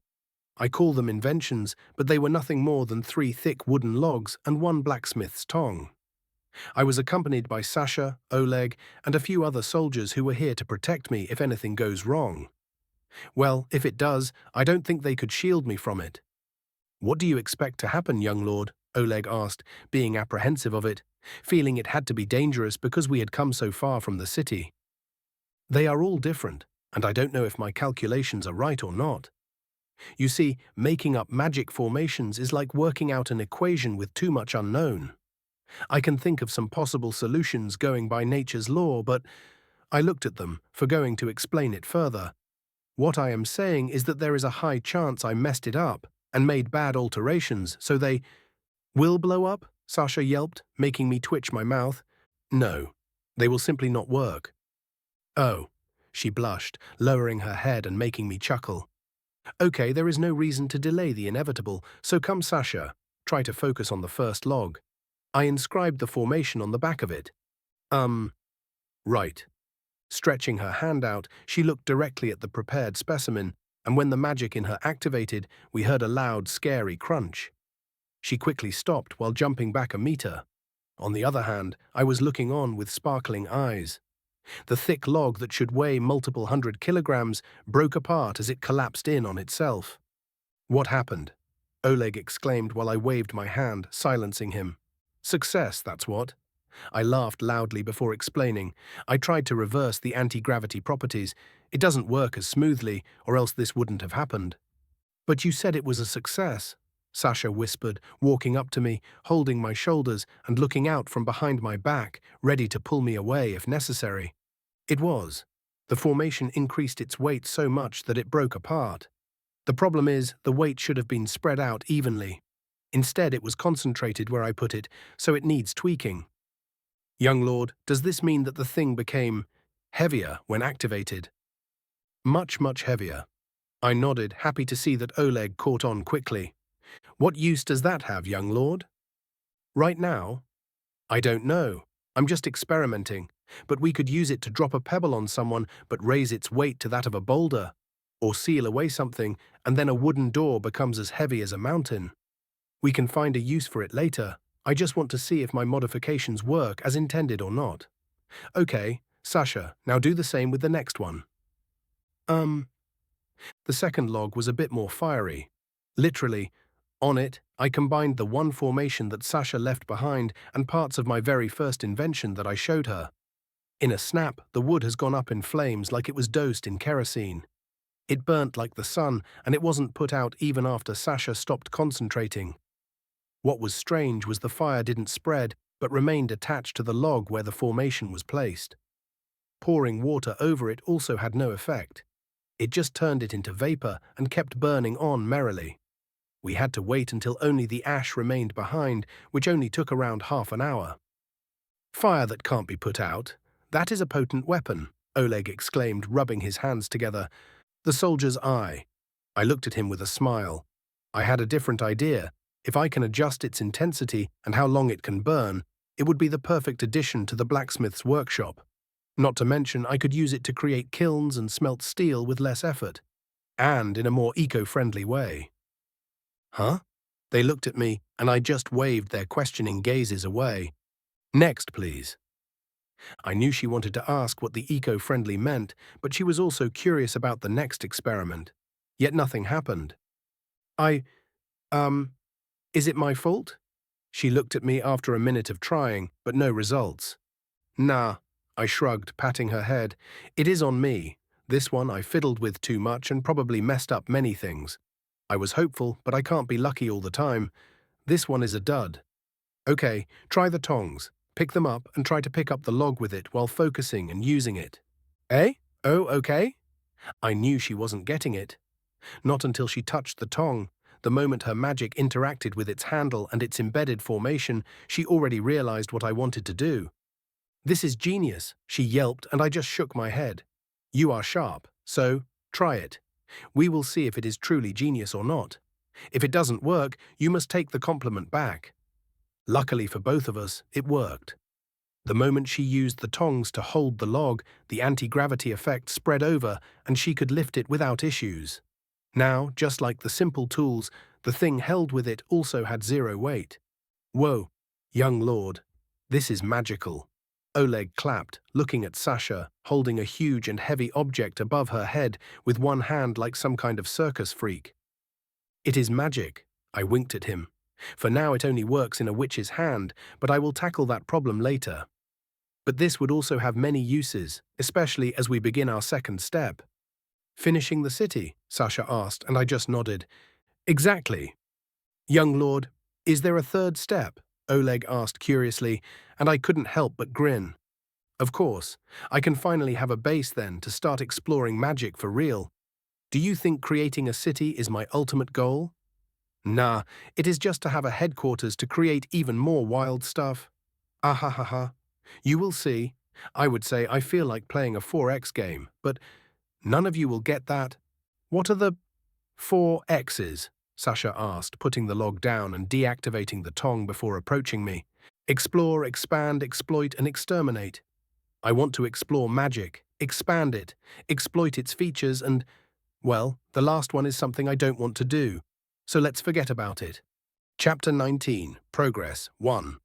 I call them inventions, but they were nothing more than 3 thick wooden logs and 1 blacksmith's tong. I was accompanied by Sasha, Oleg, and a few other soldiers who were here to protect me if anything goes wrong. Well, if it does, I don't think they could shield me from it. What do you expect to happen, young lord? Oleg asked, being apprehensive of it, feeling it had to be dangerous because we had come so far from the city. They are all different, and I don't know if my calculations are right or not. You see, making up magic formations is like working out an equation with too much unknown. I can think of some possible solutions going by nature's law, but I looked at them, forgoing to explain it further. What I am saying is that there is a high chance I messed it up and made bad alterations, so they will blow up, Sasha yelped, making me twitch my mouth. No, they will simply not work. Oh, she blushed, lowering her head and making me chuckle. Okay, there is no reason to delay the inevitable, so come Sasha, try to focus on the first log. I inscribed the formation on the back of it. Right. Stretching her hand out, she looked directly at the prepared specimen, and when the magic in her activated, we heard a loud, scary crunch. She quickly stopped while jumping back a meter. On the other hand, I was looking on with sparkling eyes. The thick log that should weigh multiple 100 kilograms broke apart as it collapsed in on itself. What happened? Oleg exclaimed while I waved my hand, silencing him. Success, that's what. I laughed loudly before explaining. I tried to reverse the anti-gravity properties. It doesn't work as smoothly, or else this wouldn't have happened. But you said it was a success, Sasha whispered, walking up to me, holding my shoulders and looking out from behind my back, ready to pull me away if necessary. It was. The formation increased its weight so much that it broke apart. The problem is, the weight should have been spread out evenly. Instead, it was concentrated where I put it, so it needs tweaking. Young lord, does this mean that the thing became heavier when activated? Much, much heavier. I nodded, happy to see that Oleg caught on quickly. What use does that have, young lord? Right now? I don't know. I'm just experimenting. But we could use it to drop a pebble on someone but raise its weight to that of a boulder, or seal away something, and then a wooden door becomes as heavy as a mountain. We can find a use for it later. I just want to see if my modifications work as intended or not. Okay, Sasha, now do the same with the next one. The second log was a bit more fiery. Literally, on it, I combined the one formation that Sasha left behind and parts of my very first invention that I showed her. In a snap, the wood has gone up in flames like it was doused in kerosene. It burnt like the sun, and it wasn't put out even after Sasha stopped concentrating. What was strange was the fire didn't spread, but remained attached to the log where the formation was placed. Pouring water over it also had no effect. It just turned it into vapor and kept burning on merrily. We had to wait until only the ash remained behind, which only took around half an hour. Fire that can't be put out. That is a potent weapon, Oleg exclaimed, rubbing his hands together. The soldier's eye. I looked at him with a smile. I had a different idea. If I can adjust its intensity and how long it can burn, it would be the perfect addition to the blacksmith's workshop. Not to mention, I could use it to create kilns and smelt steel with less effort, and in a more eco-friendly way. Huh? They looked at me, and I just waved their questioning gazes away. Next, please. I knew she wanted to ask what the eco-friendly meant, but she was also curious about the next experiment. Yet nothing happened. Is it my fault? She looked at me after a minute of trying, but no results. Nah, I shrugged, patting her head. It is on me. This one I fiddled with too much and probably messed up many things. I was hopeful, but I can't be lucky all the time. This one is a dud. Okay, try the tongs. Pick them up and try to pick up the log with it while focusing and using it. Eh? Oh, okay. I knew she wasn't getting it. Not until she touched the tong. The moment her magic interacted with its handle and its embedded formation, she already realized what I wanted to do. This is genius, she yelped, and I just shook my head. You are sharp, so try it. We will see if it is truly genius or not. If it doesn't work, you must take the compliment back. Luckily for both of us, it worked. The moment she used the tongs to hold the log, the anti-gravity effect spread over and she could lift it without issues. Now, just like the simple tools, the thing held with it also had zero weight. Whoa, young lord. This is magical. Oleg clapped, looking at Sasha, holding a huge and heavy object above her head with one hand like some kind of circus freak. It is magic, I winked at him. For now it only works in a witch's hand, but I will tackle that problem later. But this would also have many uses, especially as we begin our second step. Finishing the city? Sasha asked, and I just nodded. Exactly. Young lord, is there a third step? Oleg asked curiously, and I couldn't help but grin. Of course, I can finally have a base then to start exploring magic for real. Do you think creating a city is my ultimate goal? Nah, it is just to have a headquarters to create even more wild stuff. Ahahaha. You will see. I would say I feel like playing a 4X game, but none of you will get that. What are the 4X's? Sasha asked, putting the log down and deactivating the tong before approaching me. Explore, expand, exploit, and exterminate. I want to explore magic, expand it, exploit its features, and, well, the last one is something I don't want to do. So let's forget about it. Chapter 19, Progress 1.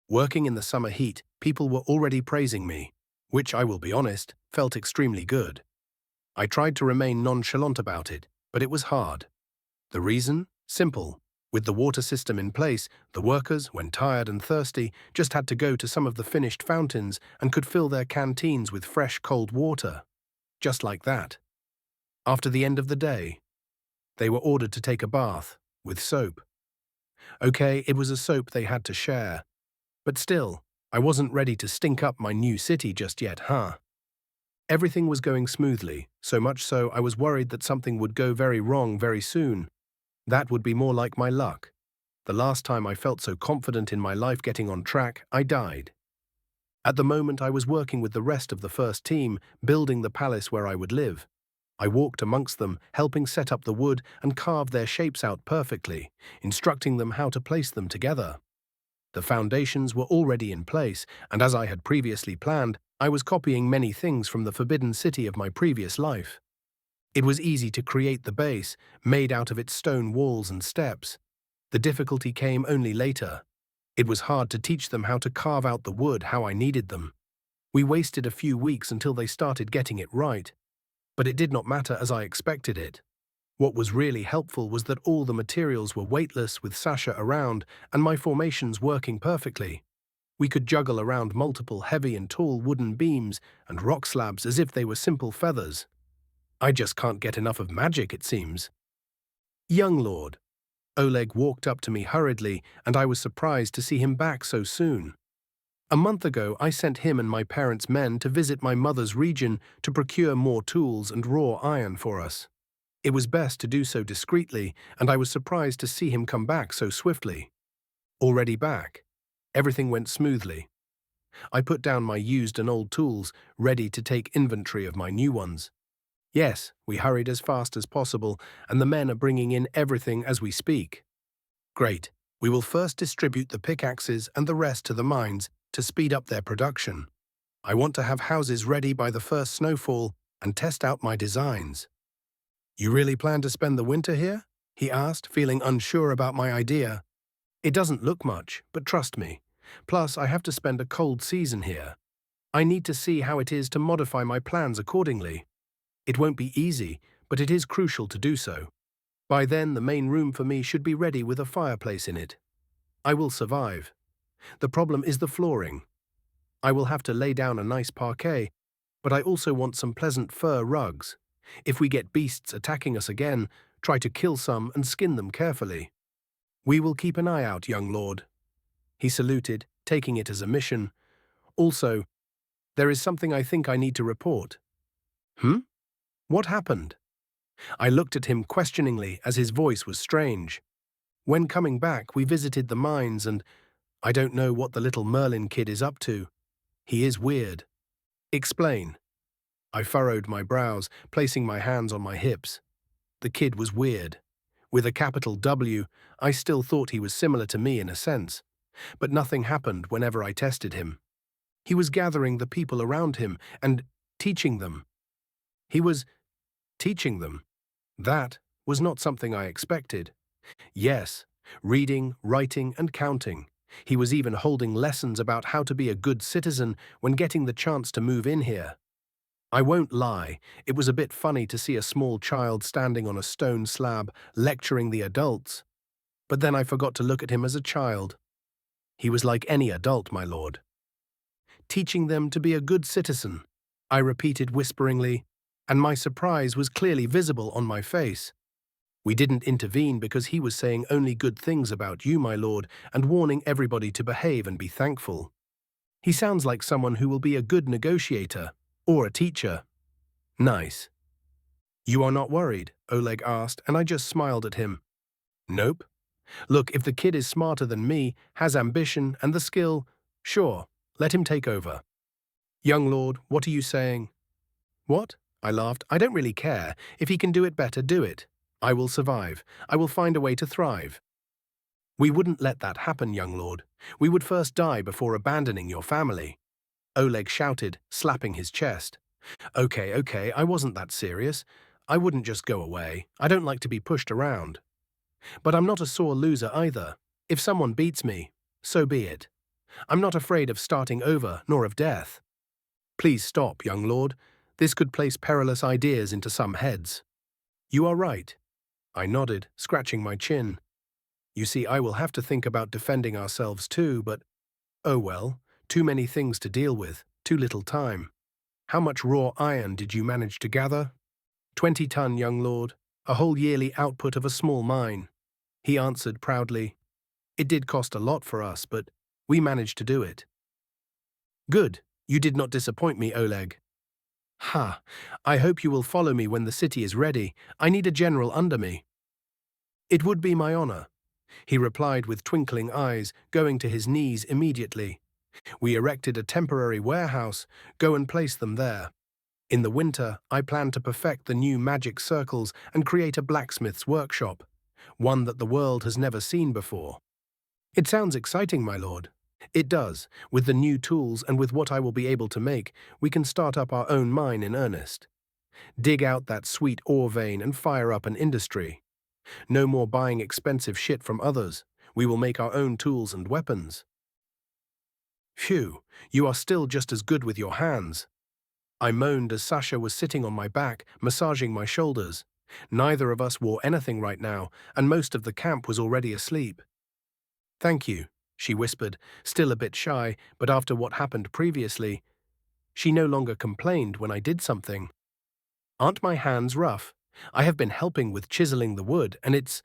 Working in the summer heat, people were already praising me, which, I will be honest, felt extremely good. I tried to remain nonchalant about it, but it was hard. The reason? Simple. With the water system in place, the workers, when tired and thirsty, just had to go to some of the finished fountains and could fill their canteens with fresh, cold water. Just like that. After the end of the day, they were ordered to take a bath, with soap. Okay, it was a soap they had to share. But still, I wasn't ready to stink up my new city just yet, huh? Everything was going smoothly, so much so I was worried that something would go very wrong very soon. That would be more like my luck. The last time I felt so confident in my life getting on track, I died. At the moment I was working with the rest of the first team, building the palace where I would live. I walked amongst them, helping set up the wood and carve their shapes out perfectly, instructing them how to place them together. The foundations were already in place, and as I had previously planned, I was copying many things from the Forbidden City of my previous life. It was easy to create the base, made out of its stone walls and steps. The difficulty came only later. It was hard to teach them how to carve out the wood how I needed them. We wasted a few weeks until they started getting it right. But it did not matter as I expected it. What was really helpful was that all the materials were weightless with Sasha around and my formations working perfectly. We could juggle around multiple heavy and tall wooden beams and rock slabs as if they were simple feathers. I just can't get enough of magic, it seems. Young lord. Oleg walked up to me hurriedly, and I was surprised to see him back so soon. A month ago, I sent him and my parents' men to visit my mother's region to procure more tools and raw iron for us. It was best to do so discreetly, and I was surprised to see him come back so swiftly. Already back. Everything went smoothly. I put down my used and old tools, ready to take inventory of my new ones. Yes, we hurried as fast as possible, and the men are bringing in everything as we speak. Great. We will first distribute the pickaxes and the rest to the mines to speed up their production. I want to have houses ready by the first snowfall and test out my designs. You really plan to spend the winter here? He asked, feeling unsure about my idea. It doesn't look much, but trust me. Plus, I have to spend a cold season here. I need to see how it is to modify my plans accordingly. It won't be easy, but it is crucial to do so. By then, the main room for me should be ready with a fireplace in it. I will survive. The problem is the flooring. I will have to lay down a nice parquet, but I also want some pleasant fur rugs. If we get beasts attacking us again, try to kill some and skin them carefully. We will keep an eye out, young lord. He saluted, taking it as a mission. Also, there is something I think I need to report. What happened? I looked at him questioningly as his voice was strange. When coming back, we visited the mines and I don't know what the little Merlin kid is up to. He is weird. Explain. I furrowed my brows, placing my hands on my hips. The kid was weird. With a capital W, I still thought he was similar to me in a sense. But nothing happened whenever I tested him. He was gathering the people around him and teaching them. He was teaching them. That was not something I expected. Yes, reading, writing, and counting. He was even holding lessons about how to be a good citizen when getting the chance to move in here. I won't lie, it was a bit funny to see a small child standing on a stone slab lecturing the adults. But then I forgot to look at him as a child. He was like any adult, my lord. Teaching them to be a good citizen, I repeated whisperingly, and my surprise was clearly visible on my face. We didn't intervene because he was saying only good things about you, my lord, and warning everybody to behave and be thankful. He sounds like someone who will be a good negotiator, or a teacher. Nice. You are not worried? Oleg asked, and I just smiled at him. Nope. Look, if the kid is smarter than me, has ambition and the skill, sure, let him take over. Young lord, what are you saying? What? I laughed. I don't really care. If he can do it better, do it. I will survive. I will find a way to thrive. We wouldn't let that happen, young lord. We would first die before abandoning your family. Oleg shouted, slapping his chest. Okay, I wasn't that serious. I wouldn't just go away. I don't like to be pushed around. But I'm not a sore loser either. If someone beats me, so be it. I'm not afraid of starting over, nor of death. Please stop, young lord. This could place perilous ideas into some heads. You are right. I nodded, scratching my chin. You see, I will have to think about defending ourselves too, but oh well, too many things to deal with, too little time. How much raw iron did you manage to gather? 20 ton, young lord, a whole yearly output of a small mine. He answered proudly. It did cost a lot for us, but we managed to do it. Good, you did not disappoint me, Oleg. Ha, I hope you will follow me when the city is ready. I need a general under me. It would be my honor, he replied with twinkling eyes, going to his knees immediately. We erected a temporary warehouse, go and place them there. In the winter, I plan to perfect the new magic circles and create a blacksmith's workshop, one that the world has never seen before. It sounds exciting, my lord. It does. With the new tools and with what I will be able to make, we can start up our own mine in earnest. Dig out that sweet ore vein and fire up an industry. No more buying expensive shit from others. We will make our own tools and weapons. Phew, you are still just as good with your hands. I moaned as Sasha was sitting on my back, massaging my shoulders. Neither of us wore anything right now, and most of the camp was already asleep. Thank you, she whispered, still a bit shy, but after what happened previously, she no longer complained when I did something. Aren't my hands rough? I have been helping with chiseling the wood, and it's…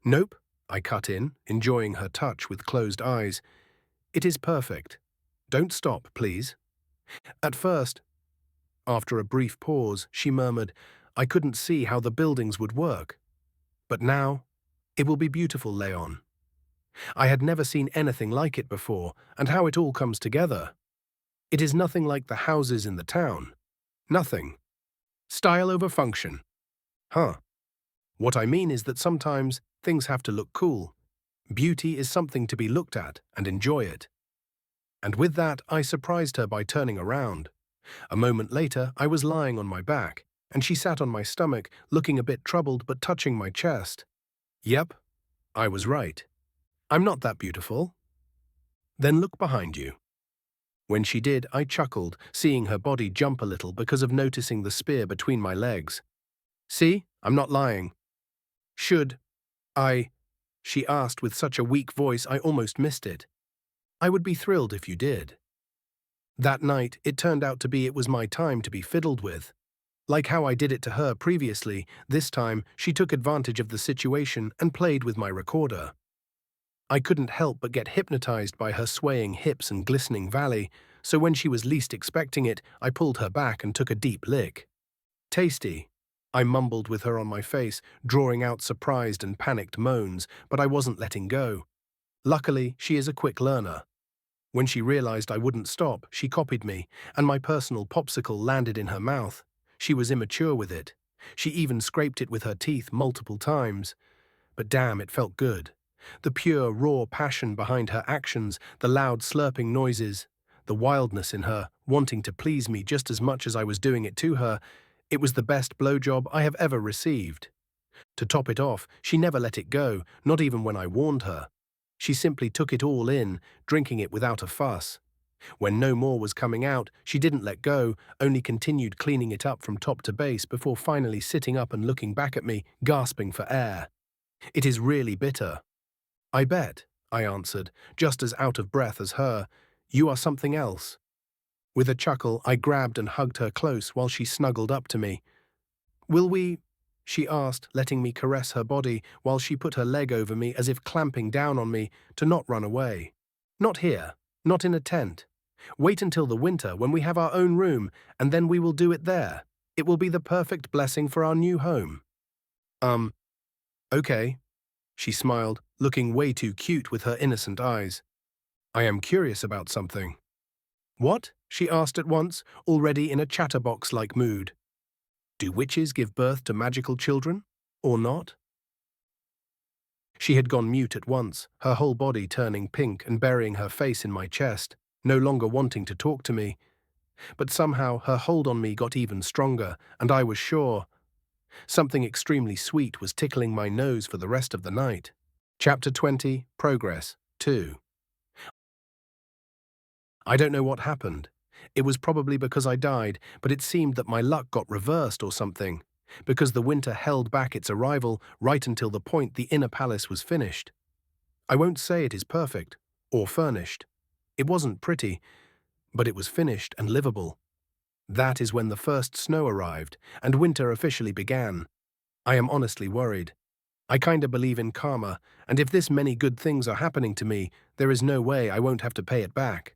Nope, I cut in, enjoying her touch with closed eyes. It is perfect. Don't stop, please. At first, after a brief pause, she murmured, I couldn't see how the buildings would work. But now, it will be beautiful, Leon. I had never seen anything like it before, and how it all comes together. It is nothing like the houses in the town. Nothing. Style over function. Huh. What I mean is that sometimes things have to look cool. Beauty is something to be looked at and enjoy it. And with that, I surprised her by turning around. A moment later, I was lying on my back, and she sat on my stomach, looking a bit troubled but touching my chest. Yep, I was right. I'm not that beautiful. Then look behind you. When she did, I chuckled, seeing her body jump a little because of noticing the spear between my legs. See, I'm not lying. Should I? She asked with such a weak voice I almost missed it. I would be thrilled if you did. That night, it turned out to be it was my time to be fiddled with. Like how I did it to her previously, this time she took advantage of the situation and played with my recorder. I couldn't help but get hypnotized by her swaying hips and glistening valley, so when she was least expecting it, I pulled her back and took a deep lick. Tasty, I mumbled with her on my face, drawing out surprised and panicked moans, but I wasn't letting go. Luckily, she is a quick learner. When she realized I wouldn't stop, she copied me, and my personal popsicle landed in her mouth. She was immature with it. She even scraped it with her teeth multiple times. But damn, it felt good. The pure, raw passion behind her actions, the loud slurping noises, the wildness in her, wanting to please me just as much as I was doing it to her, it was the best blowjob I have ever received. To top it off, she never let it go, not even when I warned her. She simply took it all in, drinking it without a fuss. When no more was coming out, she didn't let go, only continued cleaning it up from top to base before finally sitting up and looking back at me, gasping for air. It is really bitter. I bet, I answered, just as out of breath as her. You are something else. With a chuckle, I grabbed and hugged her close while she snuggled up to me. Will we? She asked, letting me caress her body while she put her leg over me as if clamping down on me to not run away. Not here, not in a tent. Wait until the winter when we have our own room, and then we will do it there. It will be the perfect blessing for our new home. Okay. She smiled, looking way too cute with her innocent eyes. I am curious about something. What? She asked at once, already in a chatterbox-like mood. Do witches give birth to magical children, or not? She had gone mute at once, her whole body turning pink and burying her face in my chest, no longer wanting to talk to me. But somehow her hold on me got even stronger, and I was sure something extremely sweet was tickling my nose for the rest of the night. Chapter 20, Progress 2. I don't know what happened. It was probably because I died, but it seemed that my luck got reversed or something, because the winter held back its arrival right until the point the inner palace was finished. I won't say it is perfect, or furnished. It wasn't pretty, but it was finished and livable. That is when the first snow arrived, and winter officially began. I am honestly worried. I kinda believe in karma, and if this many good things are happening to me, there is no way I won't have to pay it back.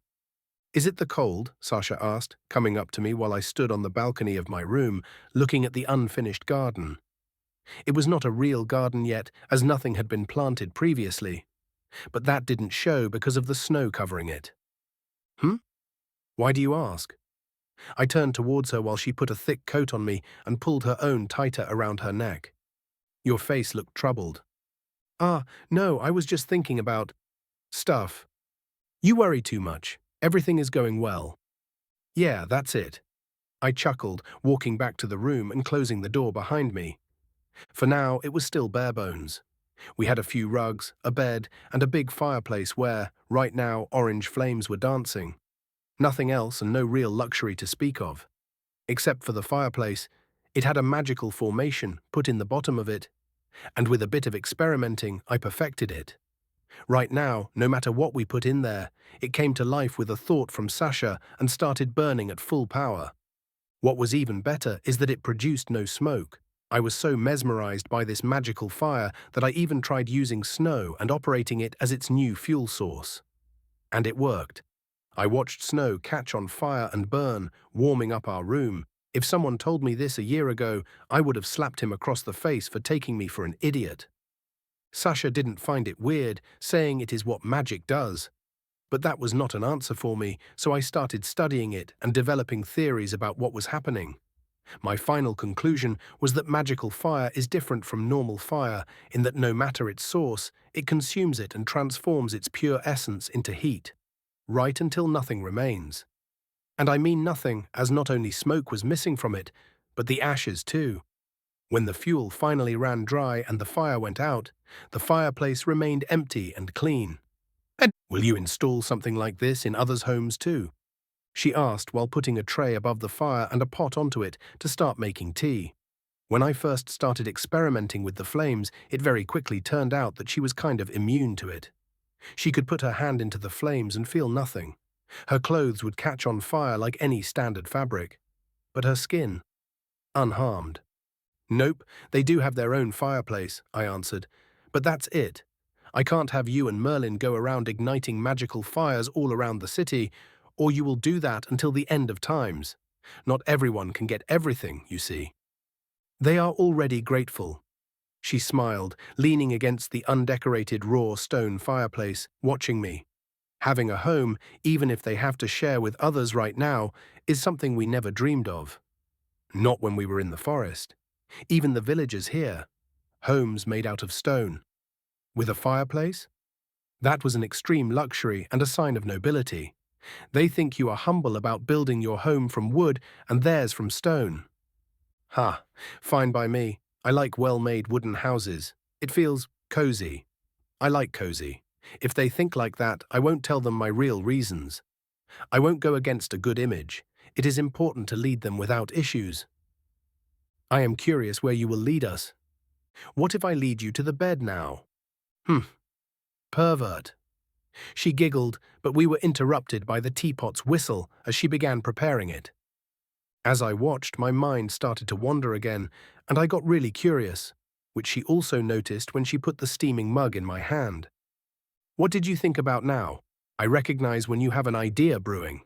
Is it the cold? Sasha asked, coming up to me while I stood on the balcony of my room, looking at the unfinished garden. It was not a real garden yet, as nothing had been planted previously. But that didn't show because of the snow covering it. Why do you ask? I turned towards her while she put a thick coat on me and pulled her own tighter around her neck. Your face looked troubled. No, I was just thinking about stuff. You worry too much. Everything is going well. Yeah, that's it. I chuckled, walking back to the room and closing the door behind me. For now, it was still bare bones. We had a few rugs, a bed, and a big fireplace where, right now, orange flames were dancing. Nothing else and no real luxury to speak of. Except for the fireplace, it had a magical formation put in the bottom of it, and with a bit of experimenting, I perfected it. Right now, no matter what we put in there, it came to life with a thought from Sasha and started burning at full power. What was even better is that it produced no smoke. I was so mesmerized by this magical fire that I even tried using snow and operating it as its new fuel source. And it worked. I watched snow catch on fire and burn, warming up our room. If someone told me this a year ago, I would have slapped him across the face for taking me for an idiot. Sasha didn't find it weird, saying it is what magic does. But that was not an answer for me, so I started studying it and developing theories about what was happening. My final conclusion was that magical fire is different from normal fire in that no matter its source, it consumes it and transforms its pure essence into heat, right until nothing remains. And I mean nothing, as not only smoke was missing from it, but the ashes too. When the fuel finally ran dry and the fire went out, the fireplace remained empty and clean. And will you install something like this in others' homes too? She asked while putting a tray above the fire and a pot onto it to start making tea. When I first started experimenting with the flames, it very quickly turned out that she was kind of immune to it. She could put her hand into the flames and feel nothing. Her clothes would catch on fire like any standard fabric. But her skin, unharmed. Nope, they do have their own fireplace, I answered. But that's it. I can't have you and Merlin go around igniting magical fires all around the city, or you will do that until the end of times. Not everyone can get everything, you see. They are already grateful. She smiled, leaning against the undecorated raw stone fireplace, watching me. Having a home, even if they have to share with others right now, is something we never dreamed of. Not when we were in the forest. Even the villagers here. Homes made out of stone. With a fireplace? That was an extreme luxury and a sign of nobility. They think you are humble about building your home from wood and theirs from stone. Fine by me. I like well-made wooden houses. It feels cozy. I like cozy. If they think like that, I won't tell them my real reasons. I won't go against a good image. It is important to lead them without issues. I am curious where you will lead us. What if I lead you to the bed now? Pervert. She giggled, but we were interrupted by the teapot's whistle as she began preparing it. As I watched, my mind started to wander again, and I got really curious, which she also noticed when she put the steaming mug in my hand. What did you think about now? I recognize when you have an idea brewing.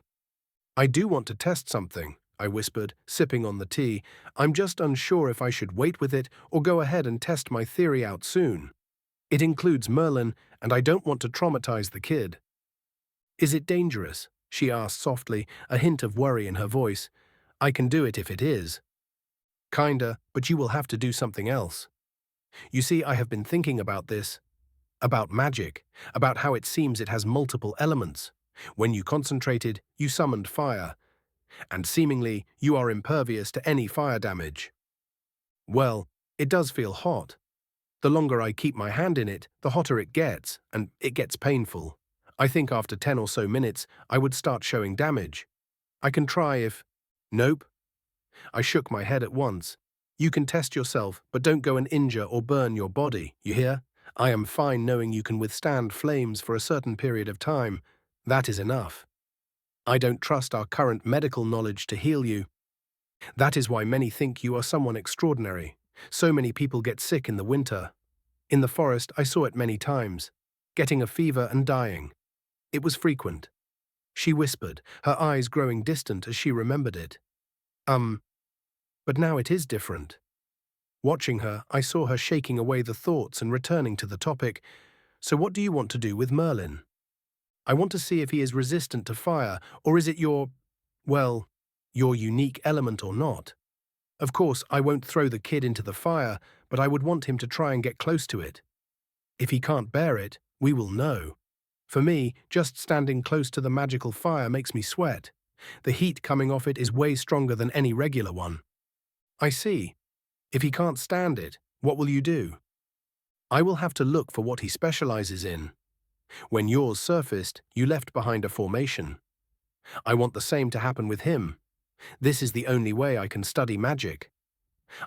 I do want to test something, I whispered, sipping on the tea. I'm just unsure if I should wait with it or go ahead and test my theory out soon. It includes Merlin, and I don't want to traumatize the kid. Is it dangerous? She asked softly, a hint of worry in her voice. I can do it if it is. Kinda, but you will have to do something else. You see, I have been thinking about this. About magic, about how it seems it has multiple elements. When you concentrated, you summoned fire, and seemingly you are impervious to any fire damage. Well, it does feel hot. The longer I keep my hand in it, the hotter it gets, and it gets painful. I think after 10 or so minutes, I would start showing damage. I can try if… Nope. I shook my head at once. You can test yourself, but don't go and injure or burn your body, you hear? I am fine knowing you can withstand flames for a certain period of time. That is enough. I don't trust our current medical knowledge to heal you. That is why many think you are someone extraordinary. So many people get sick in the winter. In the forest, I saw it many times. Getting a fever and dying. It was frequent. She whispered, her eyes growing distant as she remembered it. But now it is different. Watching her, I saw her shaking away the thoughts and returning to the topic. So what do you want to do with Merlin? I want to see if he is resistant to fire, or is it your unique element or not. Of course, I won't throw the kid into the fire, but I would want him to try and get close to it. If he can't bear it, we will know. For me, just standing close to the magical fire makes me sweat. The heat coming off it is way stronger than any regular one. I see. If he can't stand it, what will you do? I will have to look for what he specializes in. When yours surfaced, you left behind a formation. I want the same to happen with him. This is the only way I can study magic.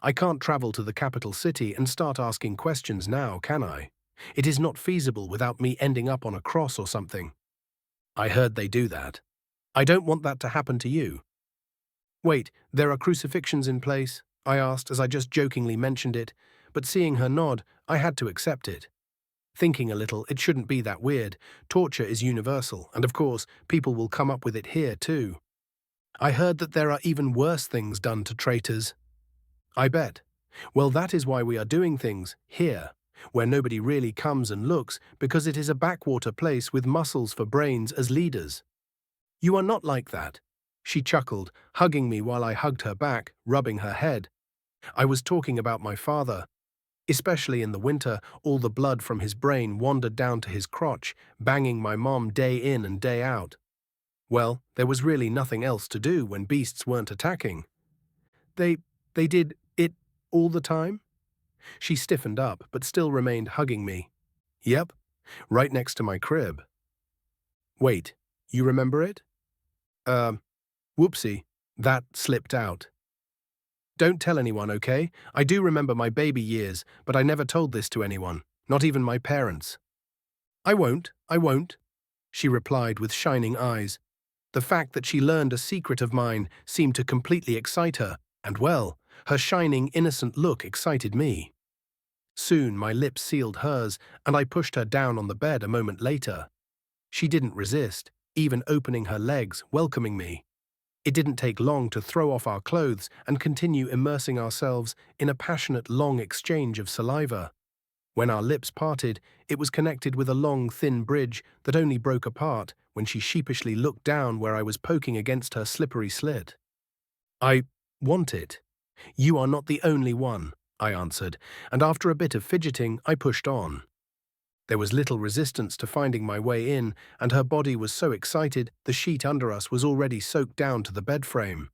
I can't travel to the capital city and start asking questions now, can I? It is not feasible without me ending up on a cross or something. I heard they do that. I don't want that to happen to you. Wait, there are crucifixions in place? I asked as I just jokingly mentioned it, but seeing her nod, I had to accept it. Thinking a little, it shouldn't be that weird. Torture is universal, and of course, people will come up with it here too. I heard that there are even worse things done to traitors. I bet. Well, that is why we are doing things here, where nobody really comes and looks, because it is a backwater place with muscles for brains as leaders. You are not like that. She chuckled, hugging me while I hugged her back, rubbing her head. I was talking about my father. Especially in the winter, all the blood from his brain wandered down to his crotch, banging my mom day in and day out. Well, there was really nothing else to do when beasts weren't attacking. They did it all the time? She stiffened up, but still remained hugging me. Yep, right next to my crib. Wait, you remember it? Whoopsie, that slipped out. Don't tell anyone, okay? I do remember my baby years, but I never told this to anyone, not even my parents. I won't, she replied with shining eyes. The fact that she learned a secret of mine seemed to completely excite her, and well, her shining, innocent look excited me. Soon my lips sealed hers, and I pushed her down on the bed a moment later. She didn't resist, even opening her legs, welcoming me. It didn't take long to throw off our clothes and continue immersing ourselves in a passionate, long exchange of saliva. When our lips parted, it was connected with a long, thin bridge that only broke apart when she sheepishly looked down where I was poking against her slippery slit. I want it. You are not the only one, I answered, and after a bit of fidgeting, I pushed on. There was little resistance to finding my way in, and her body was so excited the sheet under us was already soaked down to the bed frame.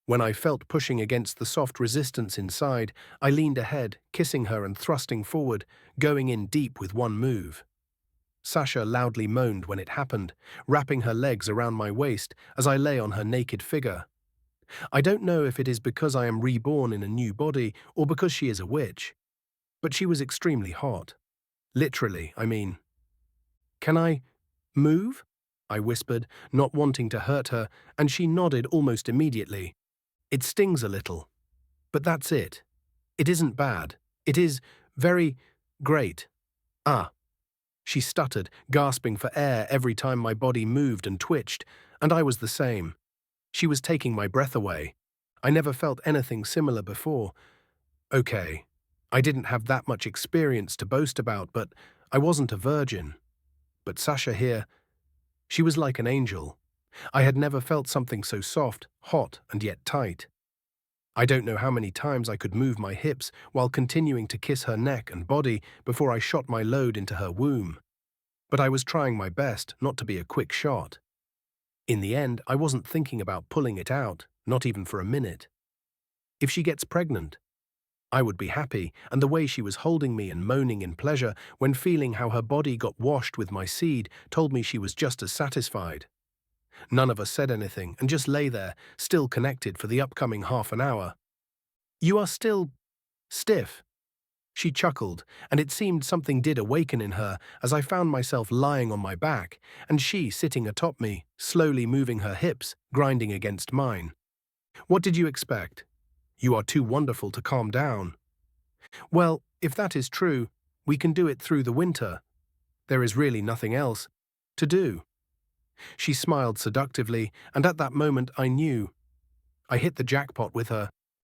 When I felt pushing against the soft resistance inside, I leaned ahead, kissing her and thrusting forward, going in deep with one move. Sasha loudly moaned when it happened, wrapping her legs around my waist as I lay on her naked figure. I don't know if it is because I am reborn in a new body or because she is a witch, but she was extremely hot. Literally, I mean. "Can I move?" I whispered, not wanting to hurt her, and she nodded almost immediately. "It stings a little, but that's it. It isn't bad. It is very great. Ah." She stuttered, gasping for air every time my body moved and twitched, and I was the same. She was taking my breath away. I never felt anything similar before. Okay, I didn't have that much experience to boast about, but I wasn't a virgin. But Sasha here, she was like an angel. I had never felt something so soft, hot, and yet tight. I don't know how many times I could move my hips while continuing to kiss her neck and body before I shot my load into her womb. But I was trying my best not to be a quick shot. In the end, I wasn't thinking about pulling it out, not even for a minute. If she gets pregnant, I would be happy, and the way she was holding me and moaning in pleasure when feeling how her body got washed with my seed told me she was just as satisfied. None of us said anything and just lay there, still connected for the upcoming half an hour. "You are still stiff." She chuckled, and it seemed something did awaken in her as I found myself lying on my back, and she sitting atop me, slowly moving her hips, grinding against mine. "What did you expect? You are too wonderful to calm down." "Well, if that is true, we can do it through the winter. There is really nothing else to do." She smiled seductively, and at that moment I knew. I hit the jackpot with her.